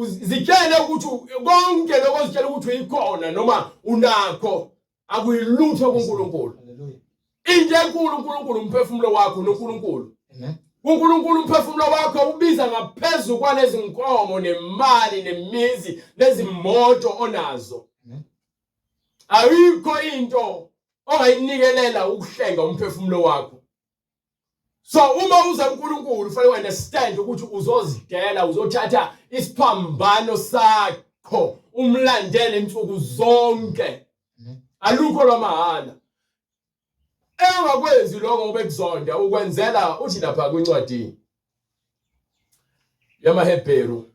zitshele ukuthi konke lokho zitshele ukuthi uyikhona noma unakho akuyilutho kuNkulunkulu. Haleluya. Into enkulu uNkulunkulu umphefumulo wakho noNkulunkulu. Amen. uNkulunkulu umphefumulo wakho ubiza ngaphezulu kwalezi inkomo nemali nemizi nezimoto onazo. Ayikho into ongayinikelela ukuhlenga umphefumulo wakho. So uma uza uNkulunkulu kufanele understand ukuthi uzozidela uzothatha isiphambano sakho umlandele insuku zonke. Alukho lwamahala. Engakwenzi lokho obekuzonda ukwenzela uthi lapha kwincwadi yamaHebheru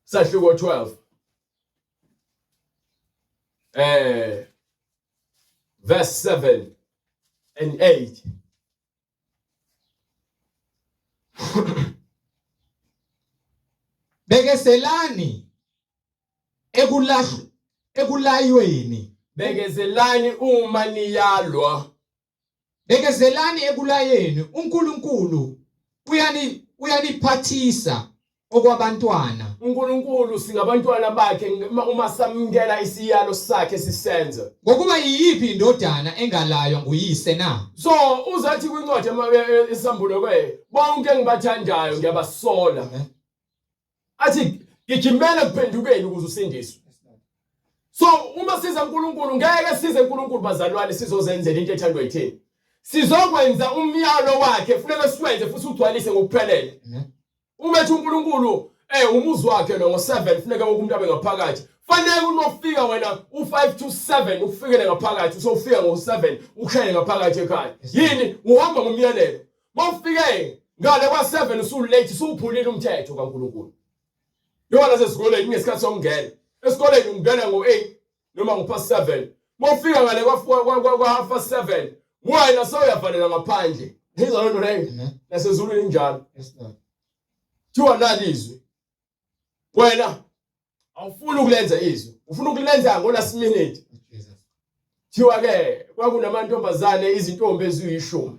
sahluko 12 verse 7 and 8. Bekezelani ekulayweni. Bekezelani uma niyalwa. Bekezelani ekulayeni. uNkulunkulu uyaniphathisa okwabantwana. uNkulunkulu singabantwana bakhe uma samukela isiyalo sakhe sisenza. Ngokuba yiyiphi indodana engalaywa nguyise na? So uzathi kwincwadi isambulo bonke engibathandayo ngiyabasola. Athi ngijimela kuphendukeni ukuze usindiswe. So uma siza uNkulunkulu ngeke size uNkulunkulu bazalwane sizozenzela into ethandwa yithini. Sizokwenza umyalo wakhe funeka siwenze futhi ugcwalise ngokuphelele. Uma ethi uNkulunkulu umuzi wakhe lo ngo7 funeka wonke umuntu abe ngaphakathi. Fanele unofika wena u5 to 7 ufikele ngaphakathi usofika ngo7 ukhele ngaphakathi ekhaya. Yini uhamba ngomyalelo. Mawufike ngale kwa7 usulate usuphulile umthetho kaNkulunkulu. Yona sesikoleni ngesikhathi sokungena. Esikoleni ungena ngo8 noma ngo7. Mawufika ngale kwa7 wena soyafanele ngaphandle. Ngizwa lento leyo. Nasezulwini njalo. Thiwa nalizwi. Wena awufuni ukulenza izwi. Ufuna ukulenza ngo-last minute. Thiwa ke kwakunamantombazane izintombi eziyishumi.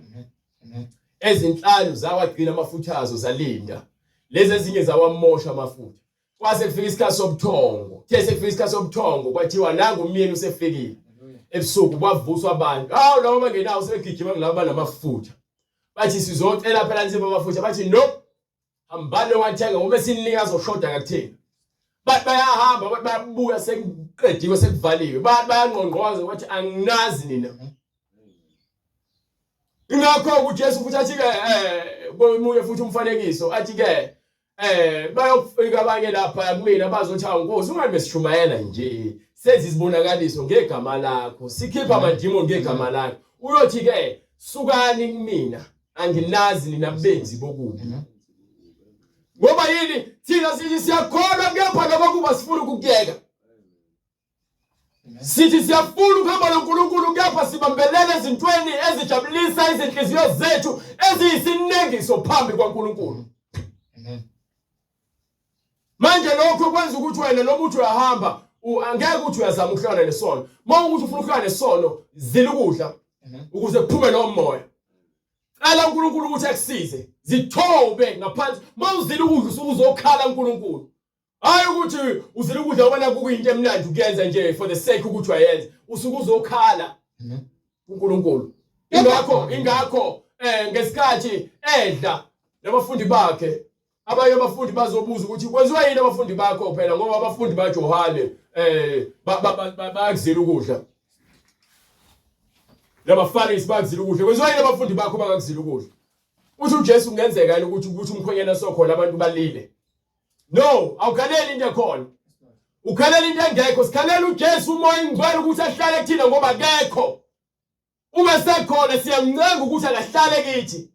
Ezinhlanu zawagcina amafutha azo zalinda. Lezi ezinye zawamosha amafutha. Kwase kufika isikhathi sobuthongo. Kuthe sekufika isikhathi sobuthongo kwathiwa nangu umyeni usefikile. Ebusuku kwavuswa abantu. Hawu labo bangenawo sebegijima kulabo banamafutha. Bathi sizocela phela nzima amafutha. Bathi no. Hambani wathenga ngoba sinika azoshoda kakuthini. Bayahamba bayabuya sekuqediwe sekuvaliwe. Bayangqongqoza bathi anginazi nina. Ingakho uJesu futhi athi ke komunye futhi umfanekiso athi ke bayofika abanye lapha kumina bazothi awunkosi ungabe sishumayela nje senze isibonakaliso ngegama lakho sikhipha amadimoni ngegama lakho uyothi ke sukani kumina anginazi nina benzi bokubi. Ngoba yini thina sithi siyakholwa kepha nabakuba sifuna ukukuyeka. Sithi siyafuna ukuhamba noNkulunkulu kepha sibambelele ezintweni ezijabulisa izinhliziyo zethu eziyisinengiso phambi kwaNkulunkulu. Manje lokho kwenza ukuthi wena noma uthi uyahamba angeke uthi uyazama ukuhlala nesono. Mawukuthi ufuna ukuhlala nesono zila ukudla ukuze kuphume lo moya. Cela uNkulunkulu ukuthi akusize. Zithobe ngaphansi. Mawuzila ukudla usuzokhala uNkulunkulu. Hayi ukuthi uzila ukudla ubona kuyinto emnandi ukuyenza nje for the sake ukuthi wayenze. Usuke uzokhala uNkulunkulu. Ingakho ngesikhathi edla nabafundi bakhe abanye abafundi bazobuza ukuthi kwenziwa yini abafundi bakho phela ngoba abafundi baJohane bayakuzila ukudla. Labafarisi bayakuzila ukudla. Kwenziwa yini abafundi bakho bangakuzila ukudla? Uthi uJesu kungenzeka yini ukuthi umkhwenyana sokhona abantu balile? No, awukhaleli into ekhona. Ukhalela into engekho. Sikhalela uJesu umoya engcwele ukuthi ahlale kuthina ngoba akekho. Uma sekhona siyamncenga ukuthi akahlale kithi.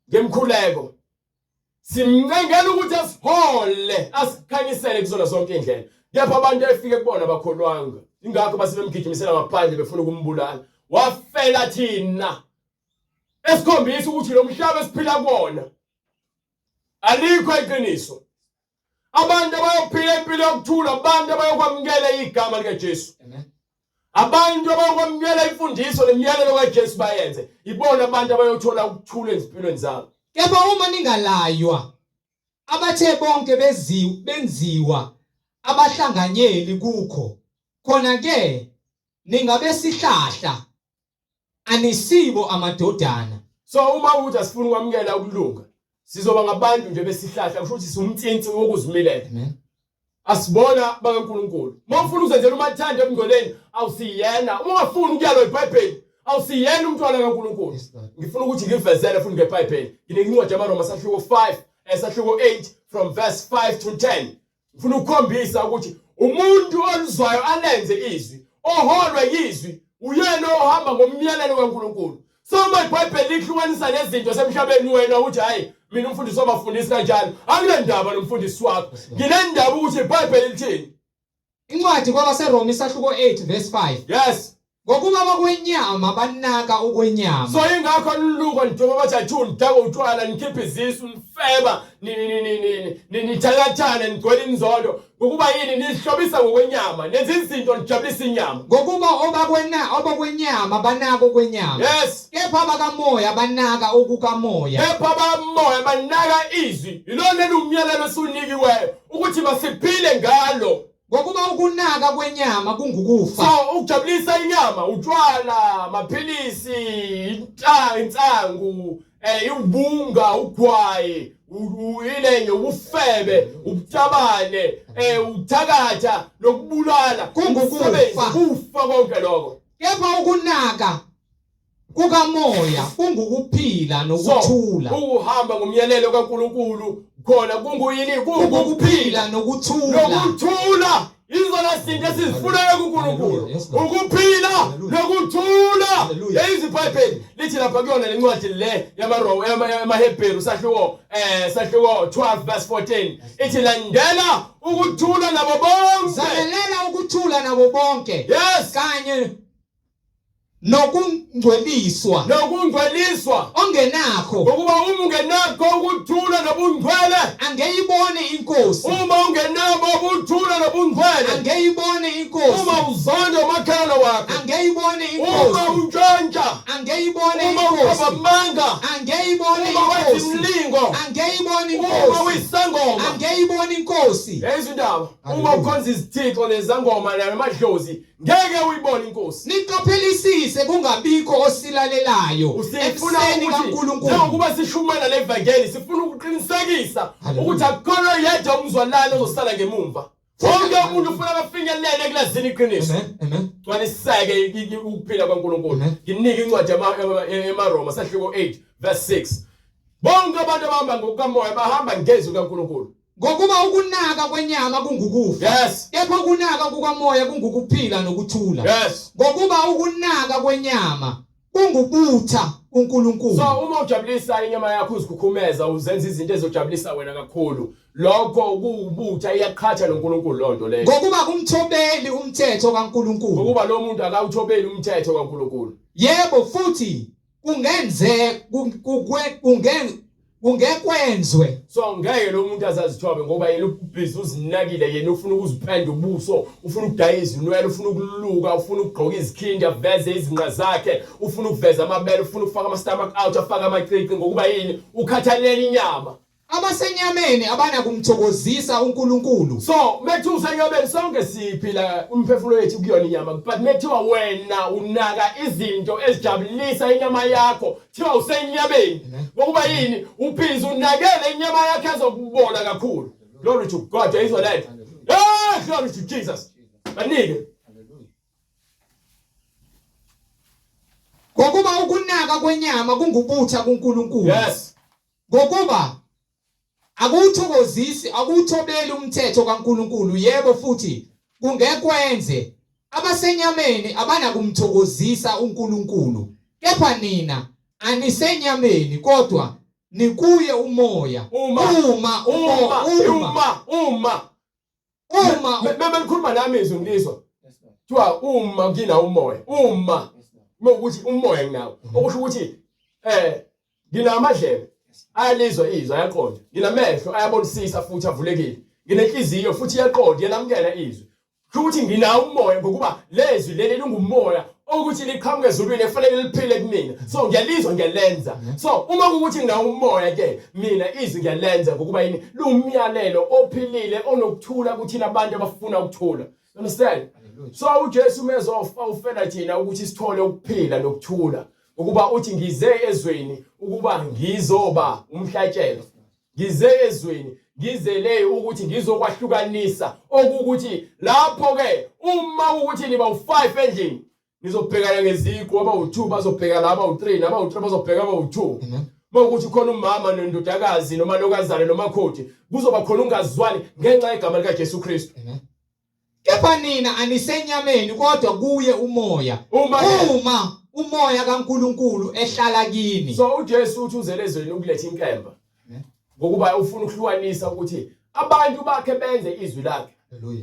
Ngemkhuleko. Simncengela ukuthi asihole, asikhanyisele kuzona zonke indlela. Kepha abantu efike kubona bakholwanga. Ingakho basebemgijimisela ngaphandle befuna ukumbulala. Wafela thina. Esikhombisa ukuthi lo mhlaba esiphila kuwona alikho iqiniso. Abantu abayophila impilo yokuthula, abantu abayokwamukela igama likaJesu. Abantu abayokwamukela imfundiso nemiyalelo kaJesu bayenze. Ibona abantu abayothola ukuthula ezimpilweni zabo. Kepha uma ningalaywa abathe bonke benziwa abahlanganyeli kukho khona ke ningabesihlahla anisibo amadodana. So uma uthi asifuna ukwamukela ukulunga sizoba ngabantu nje besihlahla kusho ukuthi siumtsinsi wokuzimilela. Asibona bakaNkulunkulu. Uma ufuna ukuzenzela umathanda emngoleni awusiyena. Uma ungafuni ukuyalwa iBhayibheli awusiyena umntwana kaNkulunkulu. Yes, Lord. Ngifuna ukuthi ngivezele futhi ngeBhayibheli. Nginencwadi yamaRoma sahluko 5 sahluko 8 from verse 5 to 10. Ngifuna ukukhombisa ukuthi umuntu oluzwayo alenze izwi, oholwa yizwi, uyena ohamba ngomyalelo kaNkulunkulu. So uma iBhayibheli lihlukanisa nezinto semhlabeni wena uthi hayi mina umfundisi wabafundisi kanjalo, anginendaba nomfundisi wakho. Nginendaba ukuthi iBhayibheli lithini. Incwadi kwabaseRoma isahluko 8 verse 5. Yes. Ngokuba abakwenyama banaka ukwenyama. So ingakho luluka njengoba bathi athuni dako utshwala nikhiphe izisu nifeba nithakathana nigcwele inzondo ngokuba yini nihlobisa ngokwenyama nenza izinto nijabulisa inyama. Ngokuba abakwenyama banaka ukwenyama. Yes. Kepha abakamoya banaka ukukamoya. Kepha abamoya banaka izwi. Yilona lumyalelo esunikiweyo ukuthi basiphile ngalo. Ngokuba ukunaka kwenyama kungukufa. So ukujabulisa inyama, utshwala, amaphilisi, insangu, ubunga, ugwayi, ilenye, ubufebe, ubutabane, uthakatha, nokubulala, kungukufa. Kufa konke lokho. Kepha ukunaka kukamoya kungukuphila nokuthula. So ukuhamba ngomyalelo kaNkulunkulu khona kunguyini? Kungukuphila nokuthula. Nokuthula. Izona zinto esizifunayo kuNkulunkulu. Ukuphila nokuthula. Lezi iBhayibheli lithi lapha kuyona lencwadi le yamaRoma yamaHebheru sahluko 12 verse 14 ithi landela ukuthula nabo bonke. Zalela ukuthula nabo bonke. Yes. Kanye nokungcweliswa ongenakho. Ngokuba uma ungenakho ukuthula nobungcwele angeyibone inkosi. Uma ungenabo ukuthula nobungcwele angeyibone inkosi. Uma uzonda umakhelwane wakho angeyibone uma inkosi. untshontsha angeyibone uma inkosi. uqhaba amanga angeyibone uma wenza inkosi. imlingo angeyibone uma inkosi. uyisangoma angeyibone inkosi. izindaba uma ukhonza izithixo nezangoma namadlozi ngeke uyibone inkosi. Niqaphelisise kungabikho osilalelayo Usifuna ebuseni ukuthi kaNkulunkulu. njengoba sishumana levangeli sifuna ukuqinisekisa ukuthi akukho yedwa umzwalane ozosala ngemuva. Wonke umuntu ufuna bafinyelele kulazini iqiniso. Amen. Gcwaliseke ukuphila kwaNkulunkulu. Nginika incwadi yamaRoma sahluko 8 verse 6. Bonke abantu abahamba ngokukamoya bahamba ngezwi kaNkulunkulu. Ngokuba ukunaka kwenyama kungukufa. Yes. Kepha ukunaka kukamoya kungukuphila nokuthula. Yes. Ngokuba ukunaka kwenyama kungubutha uNkulunkulu. So uma ujabulisa inyama yakho uzikhukhumeza uzenza izinto ezojabulisa wena kakhulu, lokho kuwubutha iyaqhatha noNkulunkulu lonto leyo. Ngokuba kumthobeli umthetho kaNkulunkulu. Ngokuba lo muntu akawuthobeli umthetho kaNkulunkulu. Yebo futhi kungekwenzwe. So ngeke lo muntu azazithobe ngoba yena ubhizi uzinakile, yena ufuna ukuzipenda ubuso, ufuna ukudaya izinwele, ufuna ukuluka, ufuna ukugqoka izikhindi aveze izinqa zakhe, ufuna ukuveza amabele, ufuna ukufaka ama-stomach out, afaka amacici ngokuba yini ukhathalela inyama. Abasenyameni abanakumthokozisa uNkulunkulu. So methu usenyameni sonke siphila umphefumulo wethu kuyona inyama, but methiwa wena unaka izinto ezijabulisa inyama yakho thiwa usenyameni ngokuba yini uphiza unakele inyama yakhe ezokubona kakhulu. Glory to God. Is what that. Glory to Jesus. Banike. Ngokuba ukunaka kwenyama kungubutha kuNkulunkulu. Yes. Ngokuba akuthobeli umthetho kaNkulunkulu. Yebo futhi kungekwenze. Abasenyameni abanakumthokozisa uNkulunkulu. Kepha nina anisenyameni kodwa nikuye umoya. Uma Bemelikhuluma nami izwi ngizwa. Kuthiwa uma ngina umoya. Uma ukuthi umoya nginawo. Okusho ukuthi nginamadlebe ayalizwa izwi ayaqonda. Nginamehlo ayabonisisa futhi avulekile. Nginenhliziyo futhi iyaqonda yelamukela izwi. Ukuthi nginawo umoya ngokuba lezwi leli lingumoya ukuthi liqhamuke ezulwini efanele liphile kumina. So ngiyalizwa ngiyalenza. So uma kuukuthi nginawo umoya ke mina izwi ngiyalenza ngokuba yini lumyalelo ophilile onokuthula kuthina abantu abafuna ukuthula. Understand? So uJesu mezofa ufela thina ukuthi sithole ukuphila nokuthula. Ukuba uthi ngize ezweni ukuba ngizoba umhlatshelo. Ngize ezweni ngizele ukuthi ngizokwahlukanisa okuthi lapho ke uma ukuthi niba u5 endlini nizobhekana ngeziqu abawu2 bazobheka laba u3 naba u3 bazobheka abawu2. Amen. Mawukuthi khona umama nendodakazi noma lokazana noma khoti kuzoba khona ungazwani ngenxa yegama lika Jesu Kristu. Amen. Kepha nina anisenyameni kodwa kuye umoya. Uma umoya kaNkuluNkulu ehlala kini. So uJesu uthi uzele ezweni ukuletha inkemba. Ngokuba ufuna ukuhlukanisa ukuthi abantu bakhe benze izwi lakhe.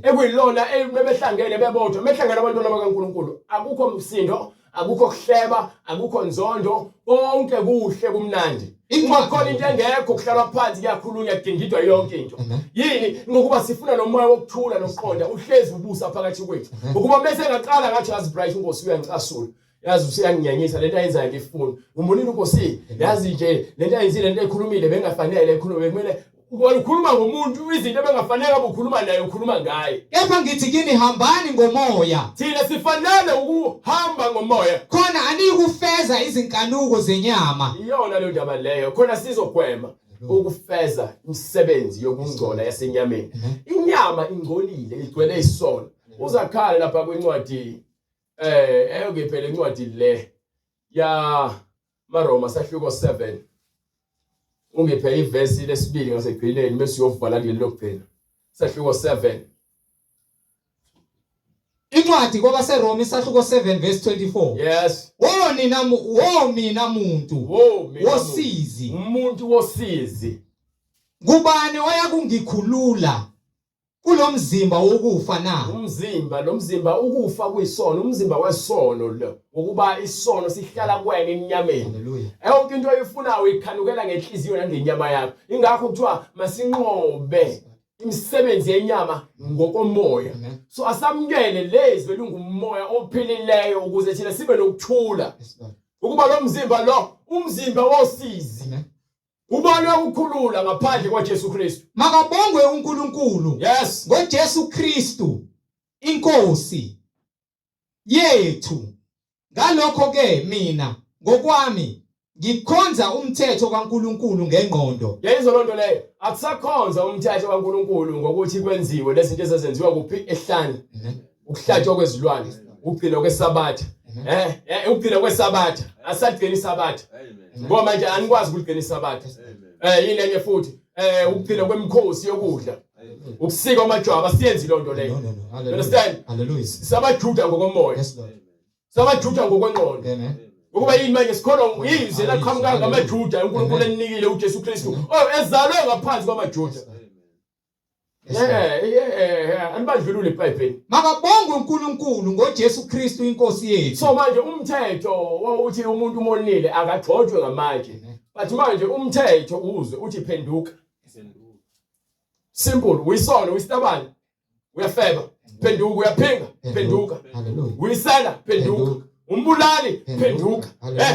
Ekuyilona bebehlangene bebodwa behlangene abantwana bakaNkuluNkulu akukho umsindo akukho kuhleba akukho nzondo konke kuhle kumnandi. Uma khona into engekho kuhlalwa phansi kuyakhulunywa kudingidwa yonke into. Yini ngokuba sifuna nomoya wokuthula nokuqonda uhlezi ubusa phakathi kwethu. Ngokuba mase engaqala ngathi yazi Bright Nkosi uyancasula. Yazi usiyanginyanyisa lento ayenzayo ngifuna. Umbonile Nkosi yazi nje lento ayenzile lento ekhulumile bengafanele ekhulume kumele ukhuluma ngomuntu izinto bengafanele ukukhuluma naye ukhuluma ngaye. Kepha ngithi kini hambani ngomoya. Thina sifanele ukuhamba ngomoya. Khona anikufeza izinkanuko zenyama. Iyona le ndaba leyo. Khona sizogwema ukufeza imisebenzi yokungcola yasenyameni. Inyama ingcolile igcwele isono. Uzakhala lapha kwencwadi eyokuphela incwadi le ya maRoma sahluko 7. Ungiphe ivesi lesibili ngasekugcineni bese uyovala kuleli lokuphela. Sahluko 7. Incwadi kwabaseRoma isahluko 7 verse 24. Yes. Mina muntu. Wosizi. Umuntu wosizi. Kubani oyakungikhulula kulomzimba wokufa na? Lo mzimba ukufa kuyisono, umzimba wesono lo. Ukuba isono sihlala kwena enyameni. Hallelujah. Yonke into oyifunayo ikhanukela ngenhliziyo nangenyama yakho. Ingakho kuthiwa masinqobe imisebenzi yenyama ngokomoya. So asamukele lezwe lungumoya ophilileyo ukuze thina sibe nokuthula. Ukuba lo mzimba lo umzimba wosizi. Ubani ukukhulula ngaphandle kwaJesu Kristu. Makabongwe uNkulunkulu. Yes. NgoJesu Kristu inkosi yethu. Ngalokho ke mina ngokwami ngikhonza umthetho kaNkulunkulu ngengqondo. Yayizwa lonto leyo. Akusakhonza umthetho kaNkulunkulu ngokuthi kwenziwe lezinto ezenziwa kuphi ehlane. Ukuhlatshwa kwezilwane, ukugcina kwesabatha. Ukugcina kwesabatha. Asagcina isabatha. Ngoba manje anikwazi ukugcina isabatha. Yini enye futhi ukugcina kwemikhosi yokudla. Ukusika amajwabu siyenzi lonto leyo. Understand? Hallelujah. Sabajuda ngokomoya. Yes Lord. Sabajuda ngokwengqondo. Amen. Ukuba yini manje sikhona izwi laqhamuka ngamaJuda uNkulunkulu enikile uJesu Kristu. Ezalwe ngaphansi kwamaJuda. Anibadlulule eBhayibhelini. Makabongwe uNkulunkulu ngoJesu Kristu inkosi yethu. So manje umthetho wokuthi umuntu umonile akagxotshwe ngamanje. But manje umthetho uzwe uthi phenduka. Simple, uyisono, uyistabana. Uyafeba, phenduka, uyaphinga, phenduka. Hallelujah. Uyisela, phenduka. Umbulali, phenduka.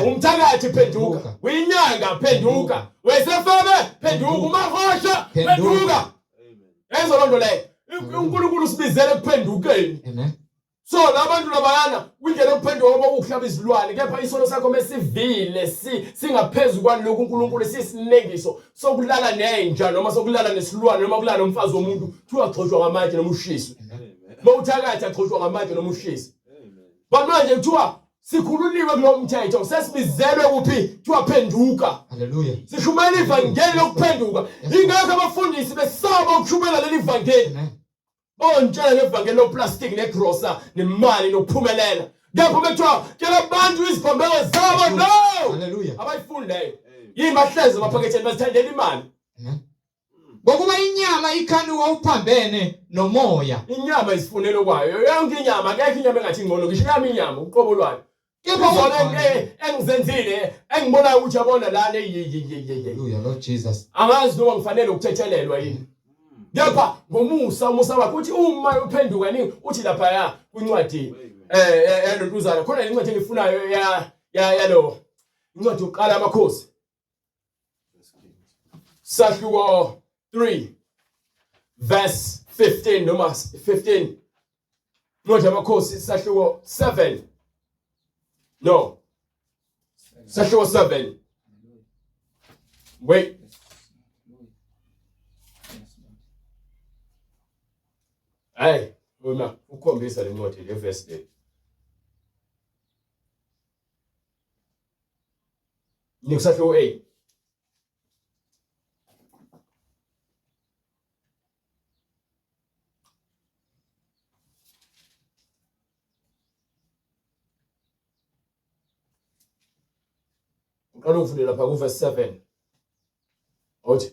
Umthakathi, phenduka. Uyinyanga, phenduka. Wesefebe, phenduka. Umahosha, phenduka. Yenza lonto leyo. uNkulunkulu usibizele kuphendukeni. Amen. So labantu labayana indlela yokuphenduka ngoba ukuhlaba izilwane kepha isono sakho mesivile singaphezulu kwalokho uNkulunkulu sisinegiso sokulala nenja noma sokulala nesilwane noma kulala nomfazi womuntu kuthiwa agxotshwa ngamatshe noma ushiswe. Bawuthakathi agxotshwa ngamatshe noma ushiswe. Manje kuthiwa sikhululiwe kulo mthetho sesibizelwe kuphi kuthiwa phenduka. Hallelujah. Sishumela ivangeli lokuphenduka. Ingakho abafundisi besaba ukushumela leli vangeli. Ontshela ngevangeli loplastic negrosa nemali nokuphumelela. Ngapho bethiwa kela abantu iziphambeko zabo no. Hallelujah. Abayifuni leyo. Yini bahleze baphaketheni bazithandela imali. Ngokuba inyama ikhanuka uphambene nomoya. Inyama isifunelo kwayo. Yonke inyama akekho inyama engathi ingcono ngisho yami inyama uqobo lwayo. Kepha wona engizenzile engibonayo ukuthi yabona lana Hallelujah Lord Jesus. Angazi noma ngifanele ukuthethelelwa yini. Kepha ngomusa umusa wakho uthi uma uphenduka nini uthi lapha ya kwincwadi yalontuzana khona incwadi engifunayo yalo incwadi yokuqala amakhosi sahluko 3 verse 15 noma 15 incwadi yamakhosi sahluko 7 no sahluko 7 wait Hey, uma ukhombisa le ncwadi le verse le. Ngikusahluko 8. Uqala ufundela lapha ku verse 7. Othi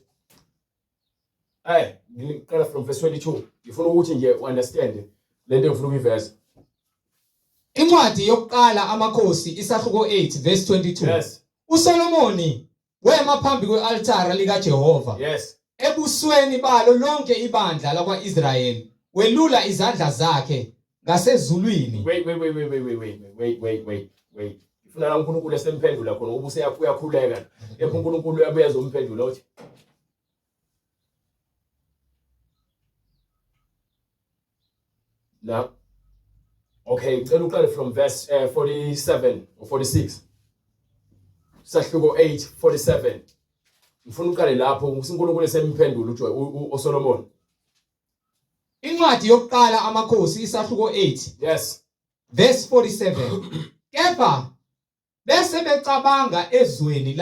ngiqala from verse 22. Ngifuna ukuthi nje understand lento engifuna ukuyiveza. Incwadi yokuqala amakhosi isahluko 8 verse 22. Yes. uSolomoni wema phambi kwe-altara likaJehova. Yes. Ebusweni balo lonke ibandla lakwa-Israyeli welula izandla zakhe ngasezulwini. Wait. Ifuna la uNkulunkulu esemphendula khona ubuse yakho uyakhuleka. Epho uNkulunkulu uyabuya ezomphendula uthi. Now, okay, ngicela uqale from verse 47 or 46. Sahluko 8:47. Ngifuna uqale lapho uNkulunkulu esemphendula uSolomon. Incwadi yokuqala amakhosi isahluko 8. Yes. Verse 47. Kepha bese becabanga ezweni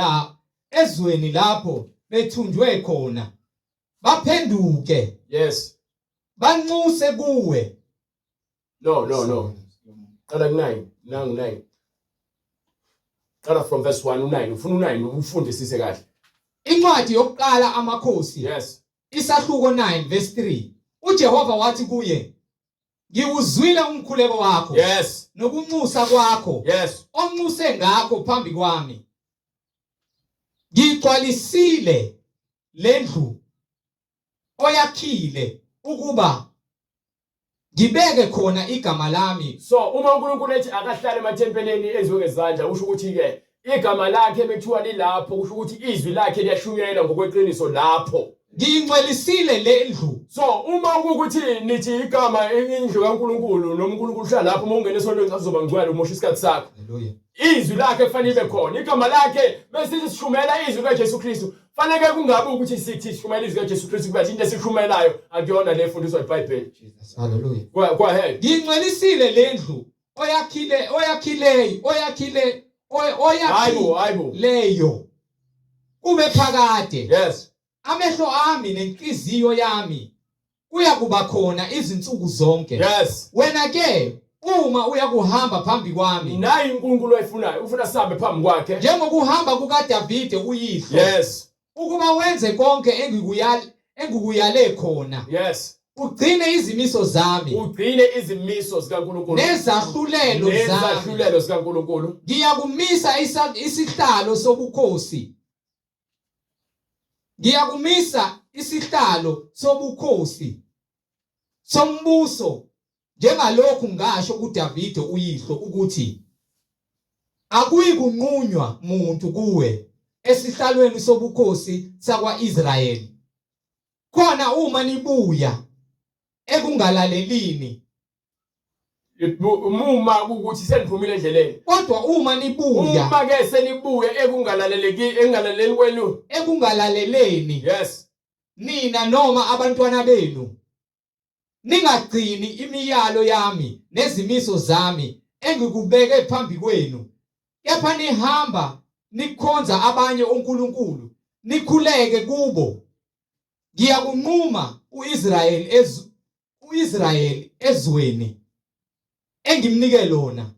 lapho bethunjwe khona. Baphenduke. Yes. Banxuse kuwe. No. Qala ku9, nangu 9. Qala from verse 1 u9, ufuna u9 ufundisise kahle. Incwadi yokuqala amakhosi. Yes. Isahluko 9 verse 3. uJehova wathi kuye, ngiwuzwile umkhuleko wakho. Yes. Nokunxusa kwakho. Yes. Onxuse ngakho phambi kwami. Ngigcwalisile lendlu oyakhile ukuba ngibeke khona igama lami. So uma uNkulunkulu ethi akahlale emathempeleni enziwe ngezandla usho ukuthi ke igama lakhe bekuthiwa lilapho usho ukuthi izwi lakhe liyashunyela ngokweqiniso lapho. Ngingcwelisile lendlu. So uma ukuthi nithi igama indlu kaNkulunkulu noma uNkulunkulu uhlala lapho uma ungena esontweni azoba ngcwele umosha isikhathi sakho. Haleluya. Izwi lakhe kufanele khona igama lakhe bese sishumela izwi kaJesu Kristu. Fanele kungabe ukuthi sithi sishumela izwi kaJesu Kristu kuba into esishumelayo akuyona le mfundiso yeBhayibheli. Jesus. Haleluya. Go ahead. Ngingcwelisile lendlu Hayibo. Leyo kube phakade. Yes. Amehlo ami nenhliziyo yami kuya kuba khona izinsuku zonke. Yes. Wena ke uma uyakuhamba phambi kwami. Nayi uNkulunkulu oyifunayo ufuna sihambe phambi kwakhe. Njengokuhamba kukaDavide uyihlo. Yes. Ukuba wenze konke engikuyale khona. Yes. Ugcine izimiso zami. Ugcine izimiso zikaNkulunkulu. Nezahlulelo zikaNkulunkulu. Ngiyakumisa isihlalo sobukhosi. Ngiyakumisa isihlalo sobukhosi sombuso njengalokhu ngasho kuDavide uyihlo ukuthi akuyi kunqunywa umuntu kuwe esihlalweni sobukhosi sakwa-Israyeli. Khona uma nibuya ekungalalelini. Uma ukuthi seniphumile endleleni. Kodwa uma nibuya. Uma ke senibuya engalaleli kwenu. Ekungalaleleni. Yes. Nina noma abantwana benu. Ningagcini imiyalo yami nezimiso zami engikubeke phambi kwenu. Kepha nihamba nikhonza abanye onkulunkulu. Nikhuleke kubo. Ngiyakunquma uIsrayeli ezweni engimnike lona.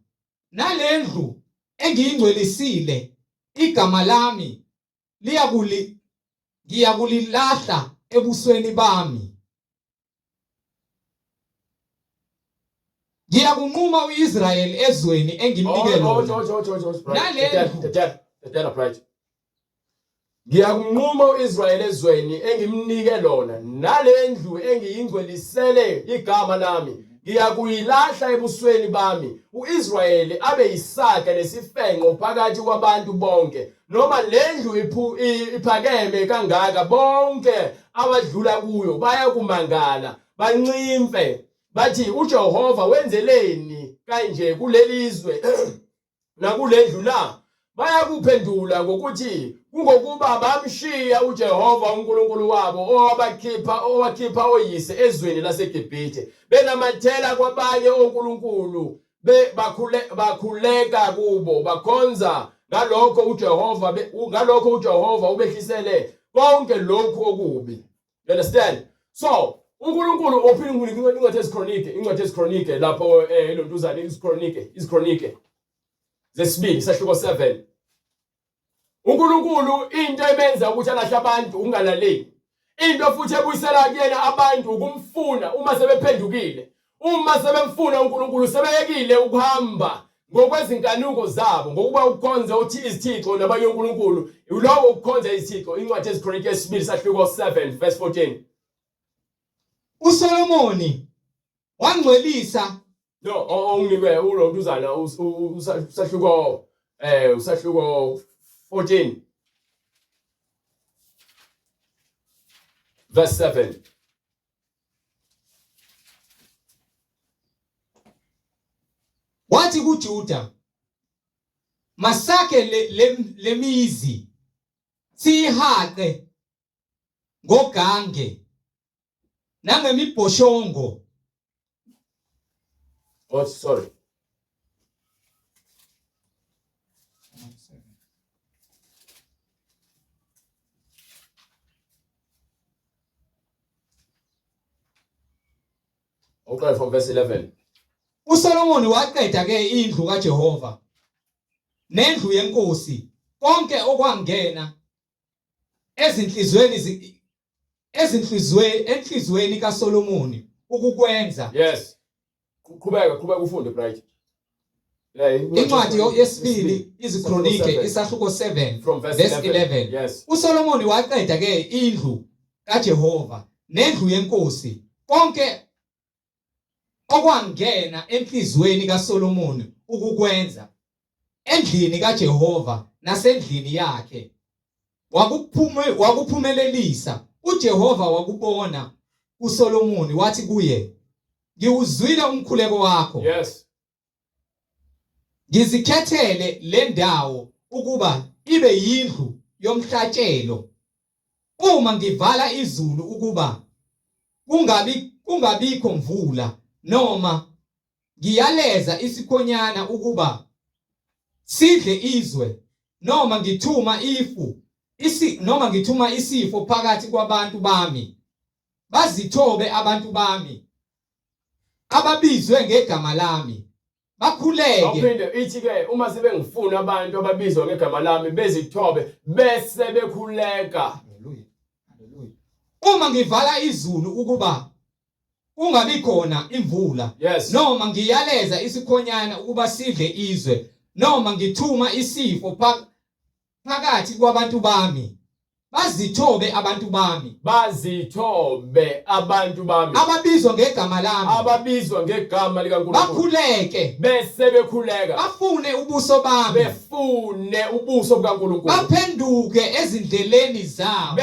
Nalendlu engiyingcwelisile igama lami ngiyakulilahla ebusweni bami. Ngiyakunquma uIsrayeli ezweni engimnike lona. Ngiyakunquma uIsrayeli ezweni engimnike lona nalendlu engiyingcwelisele igama lami ngiyakuyilahla ebusweni bami. uIsrayeli abe yisaga nesifenqo phakathi kwabantu bonke. Noma lendlu iphakeme kangaka bonke abadlula kuyo bayakumangala bancimfe bathi uJehova wenzeleni kanje kulelizwe nakulendlu la. Bayakuphendula ngokuthi kungokuba bamshiya uJehova uNkulunkulu wabo owakhipha oyise ezweni laseGibhithe benamathela kwabanye onkulunkulu bakhuleka kubo bakhonza ngalokho uJehova ubehlisele konke lokhu okubi. You understand? So uNkulunkulu ophinde incwadi yesiKronike lapho elontuzana iziKronike zesibili sahluko 7. uNkulunkulu into emenza ukuthi alahle abantu ungalaleli. Into futhi ebuyisela kuyena abantu ukumfuna uma sebephendukile. Uma sebemfuna uNkulunkulu sebeyekile ukuhamba ngokwezinkanuko zabo ngokuba ukukhonza uthi izithixo nabanye uNkulunkulu. Ulowo ukukhonza izithixo incwadi yesiKronike yesibili sahluko 7 verse 14. uSolomoni wangcwelisa No, onginikwe ulontuzana usahluko 14 verse 7. wathi kuJuda masakhe lemizi siyihaqe ngogange nangemibhoshongo. Oh, sorry. Okay, from verse 11. uSolomoni waqeda ke indlu kaJehova nendlu yenkosi konke okwangena enhlizweni kaSolomoni ukukwenza. Yes. Qhubeka ufunde bright. Incwadi yesibili iziKronike isahluko 7 from verse 11. Yes. uSolomoni waqeda ke indlu kaJehova nendlu yenkosi konke okwangena enhlizweni kaSolomoni ukukwenza endlini kaJehova nasendlini yakhe wakuphumelelisa. uJehova wakubona uSolomoni wathi kuye, ngiwuzwile umkhuleko wakho. Yes. Ngizikhethele le ndawo ukuba ibe yindlu yomhlatshelo uma ngivala izulu ukuba kungabikho mvula, noma ngiyaleza isikhonyana ukuba sidle izwe, noma ngithuma isifo phakathi kwabantu bami, bazithobe abantu bami ababizwe ngegama lami, bakhuleke. Awuphinde ithi ke uma sebengifuna abantu ababizwa ngegama lami bezithobe bese bekhuleka. Haleluya. Uma ngivala izulu ukuba kungabi khona imvula, Yes. noma ngiyaleza isikhonyana ukuba sidle izwe, noma ngithuma isifo phakathi kwabantu bami, bazithobe abantu bami ababizwa ngegama likaNkulunkulu, bakhuleke bese bekhuleka, bafune ubuso bami, befune ubuso bukaNkulunkulu, baphenduke ezindleleni zabo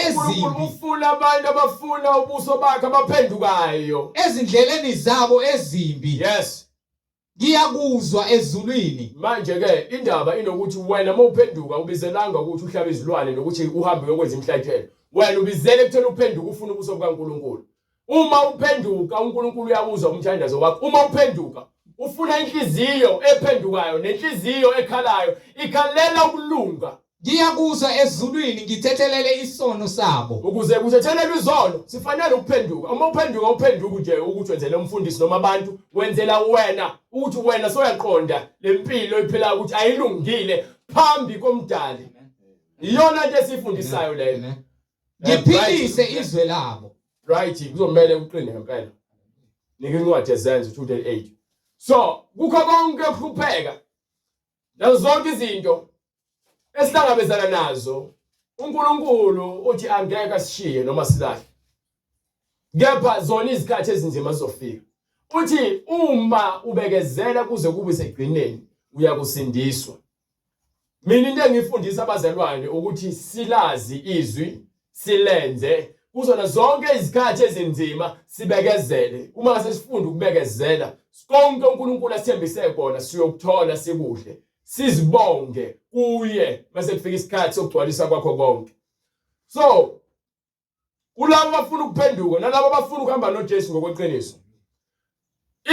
uNkulunkulu ufuna abantu abafuna ubuso bakhe abaphendukayo ezindleleni zabo ezimbi. Yes. Ngiyakuzwa ezulwini. Manje ke indaba inokuthi wena mawuphenduka ubizelanga ukuthi uhlabe izilwane nokuthi uhambe uyokwenza imhlatshelo. Wena ubizele kuthela uphenduka ufuna ubuso bukaNkulunkulu. Uma uphenduka uNkulunkulu uyakuzwa umthandazo wakho. Uma uphenduka ufuna inhliziyo ephendukayo nenhliziyo ekhalayo ikhalela ukulunga. Ngiyakuzwa ezulwini ngithethelele isono sabo. Ukuze kuthethelelwe izono sifanele ukuphenduka. Uma uphenduka nje ukuthi wenzele umfundisi noma abantu wenzela wena ukuthi wena soyaqonda lempilo ephilayo ukuthi ayilungile phambi komdali. Iyona nje esifundisayo leyo. Ngiphilise izwe labo. Right, kuzomela uqine ngempela. Nika incwadi yezenzo 2:8. So, kukho konke ukuhlupheka. Nazo zonke izinto esihlangabezana nazo uNkulunkulu uthi angeke asishiye noma silahle. Kepha zona izikhathi ezinzima zizofika. Uthi uma ubekezela kuze kube segcineni uyakusindiswa. Mina into engifundisa abazalwane ukuthi silazi izwi, silenze kuzona zonke izikhathi ezinzima sibekezele. Uma sesifunda ukubekezela, konke uNkulunkulu asithembise kona siyokuthola sikuhle. Sizibonge kuye mase kufika isikhathi sokugcwalisa kwakho konke. So kulabo abafuna ukuphenduka nalabo abafuna ukuhamba noJesu ngokweqiniso,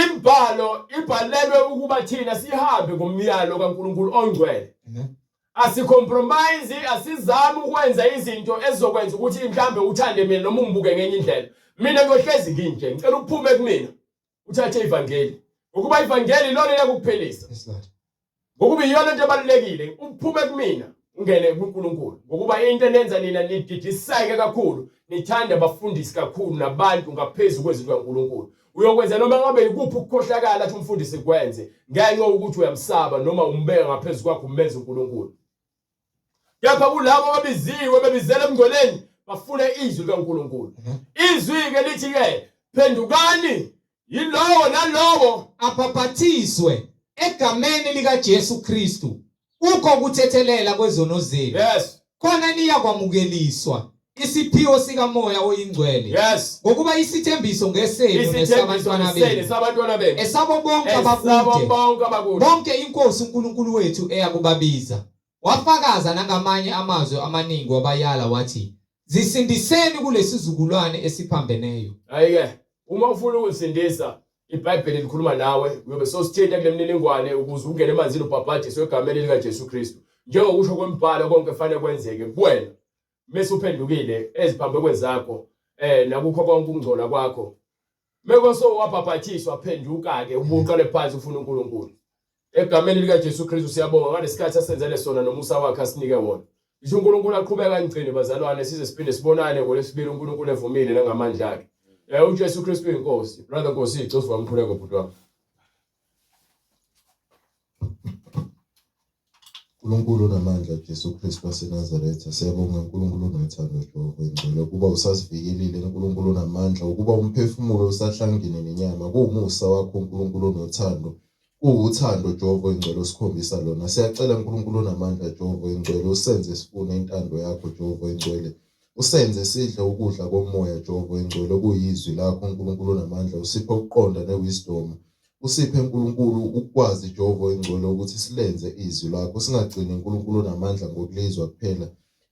imbhalo ibhalelwe ukuba thina sihambe ngomyalo kaNkulunkulu ongcwele. Asicompromise, asizame ukwenza izinto ezizokwenza ukuthi mhlambe uthande mina noma ungibuke ngenye indlela. Mina ngiyohlezi nginje, ngicela ukuphume kumina. Uthathe ivangeli. Ukuba ivangeli lona liyakuphelisa. Yes, Lord. Ngokuba iyona into ebalulekile, uphume kumina, ungene kuNkulunkulu. Ngokuba into enenza nina nididiseke kakhulu, nithanda abafundisi kakhulu nabantu ngaphezulu kwezinto kaNkulunkulu. Uyokwenza noma ngabe ikuphi ukukhohlakala athi umfundisi kwenze, ngenxa ukuthi uyamsaba noma umbeka ngaphezulu kwakho umenza uNkulunkulu. Kepha kulabo ababiziwe bebizela emngcweleni bafuna izwi likaNkulunkulu. Izwi ke lithi ke phendukani yilowo nalowo Abhaphathizwe egameni lika Jesu Kristu. Ukho kuthethelela kwezono zenu. Yes. Khona niyakwamukeliswa isiphiwo sika Moya oyingcwele. Yes. Ngokuba isithembiso ngesenu nesabantwana benu. Esabo bonke abakude. Bonke inkosi uNkulunkulu wethu eyakubabiza. Wafakaza nangamanye amazwi amaningi wabayala wathi zisindiseni kulesizukulwane esiphambeneyo. Ayike uma ufuna ukusindisa iBhayibheli likhuluma nawe uyobe sosithetha kule mniningwane ukuze ungene emanzini ubhabhadiswe egameni lika Jesu Kristu. Njengokusho kwembhalo konke kufanele kwenzeke kuwena. Mase uphendukile eziphambe kwezakho nakukho konke ukungcola kwakho. Mekoso wabhabhathiswa phenduka ke ubuqale phansi ufuna uNkulunkulu. Egameni lika Jesu Kristu siyabonga ngalesikhathi asenzele sona nomusa wakhe asinike wona. Isho uNkulunkulu aqhubeka angcine bazalwane size siphinde sibonane ngolesibili uNkulunkulu evumile nangamandla akhe. uJesu Kristu inkosi. Brother Nkosi Joseph wamkhuleka bhuti wami. uNkulunkulu namandla Jesu Kristu waseNazaretha siyabonga uNkulunkulu nothando Jehova ingcwele ukuba usasivikelile uNkulunkulu namandla ukuba umphefumulo usahlangene nenyama kuumusa wakho uNkulunkulu nothando uthando Jehova ingcwele usikhombisa lona siyacela uNkulunkulu namandla Jehova ingcwele usenze sifune intando yakho Jehova ingcwele usenze sidle ukudla komoya Jehova ingcwele kuyizwi lakho uNkulunkulu namandla usiphe ukuqonda newisdom usiphe uNkulunkulu ukwazi Jehova ingcwele ukuthi silenze izwi lakho singagcini uNkulunkulu namandla ngokulizwa kuphela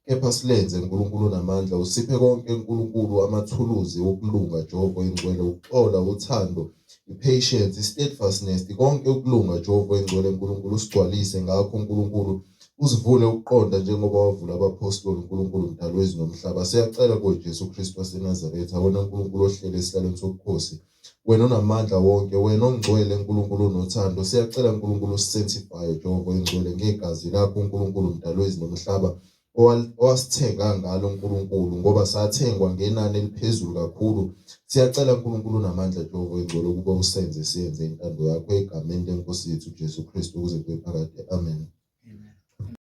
kepha silenze uNkulunkulu namandla usiphe konke uNkulunkulu amathuluzi okulunga Jehova ingcwele uxola uthando impatience steadfastness konke ukulunga Jehova ingcwele uNkulunkulu usigcwalise ngakho uNkulunkulu uzivule ukuqonda njengoba wavula abapostoli uNkulunkulu mdalo wezulu nomhlaba siyacela kuJesu Kristu waseNazaretha wena uNkulunkulu ohlele esihlalweni sobukhosi wena unamandla wonke wena ongcwele uNkulunkulu nothando siyacela uNkulunkulu usanctify Jehova ingcwele ngegazi lakho uNkulunkulu mdalo wezulu nomhlaba owasithenga ngalo uNkulunkulu ngoba sathengwa ngenani eliphezulu kakhulu siyacela uNkulunkulu namandla Jehova ingcwele ukuba usenze siyenze intando yakho egameni lenkosi yethu Jesu Kristu ukuze kube phakade amen.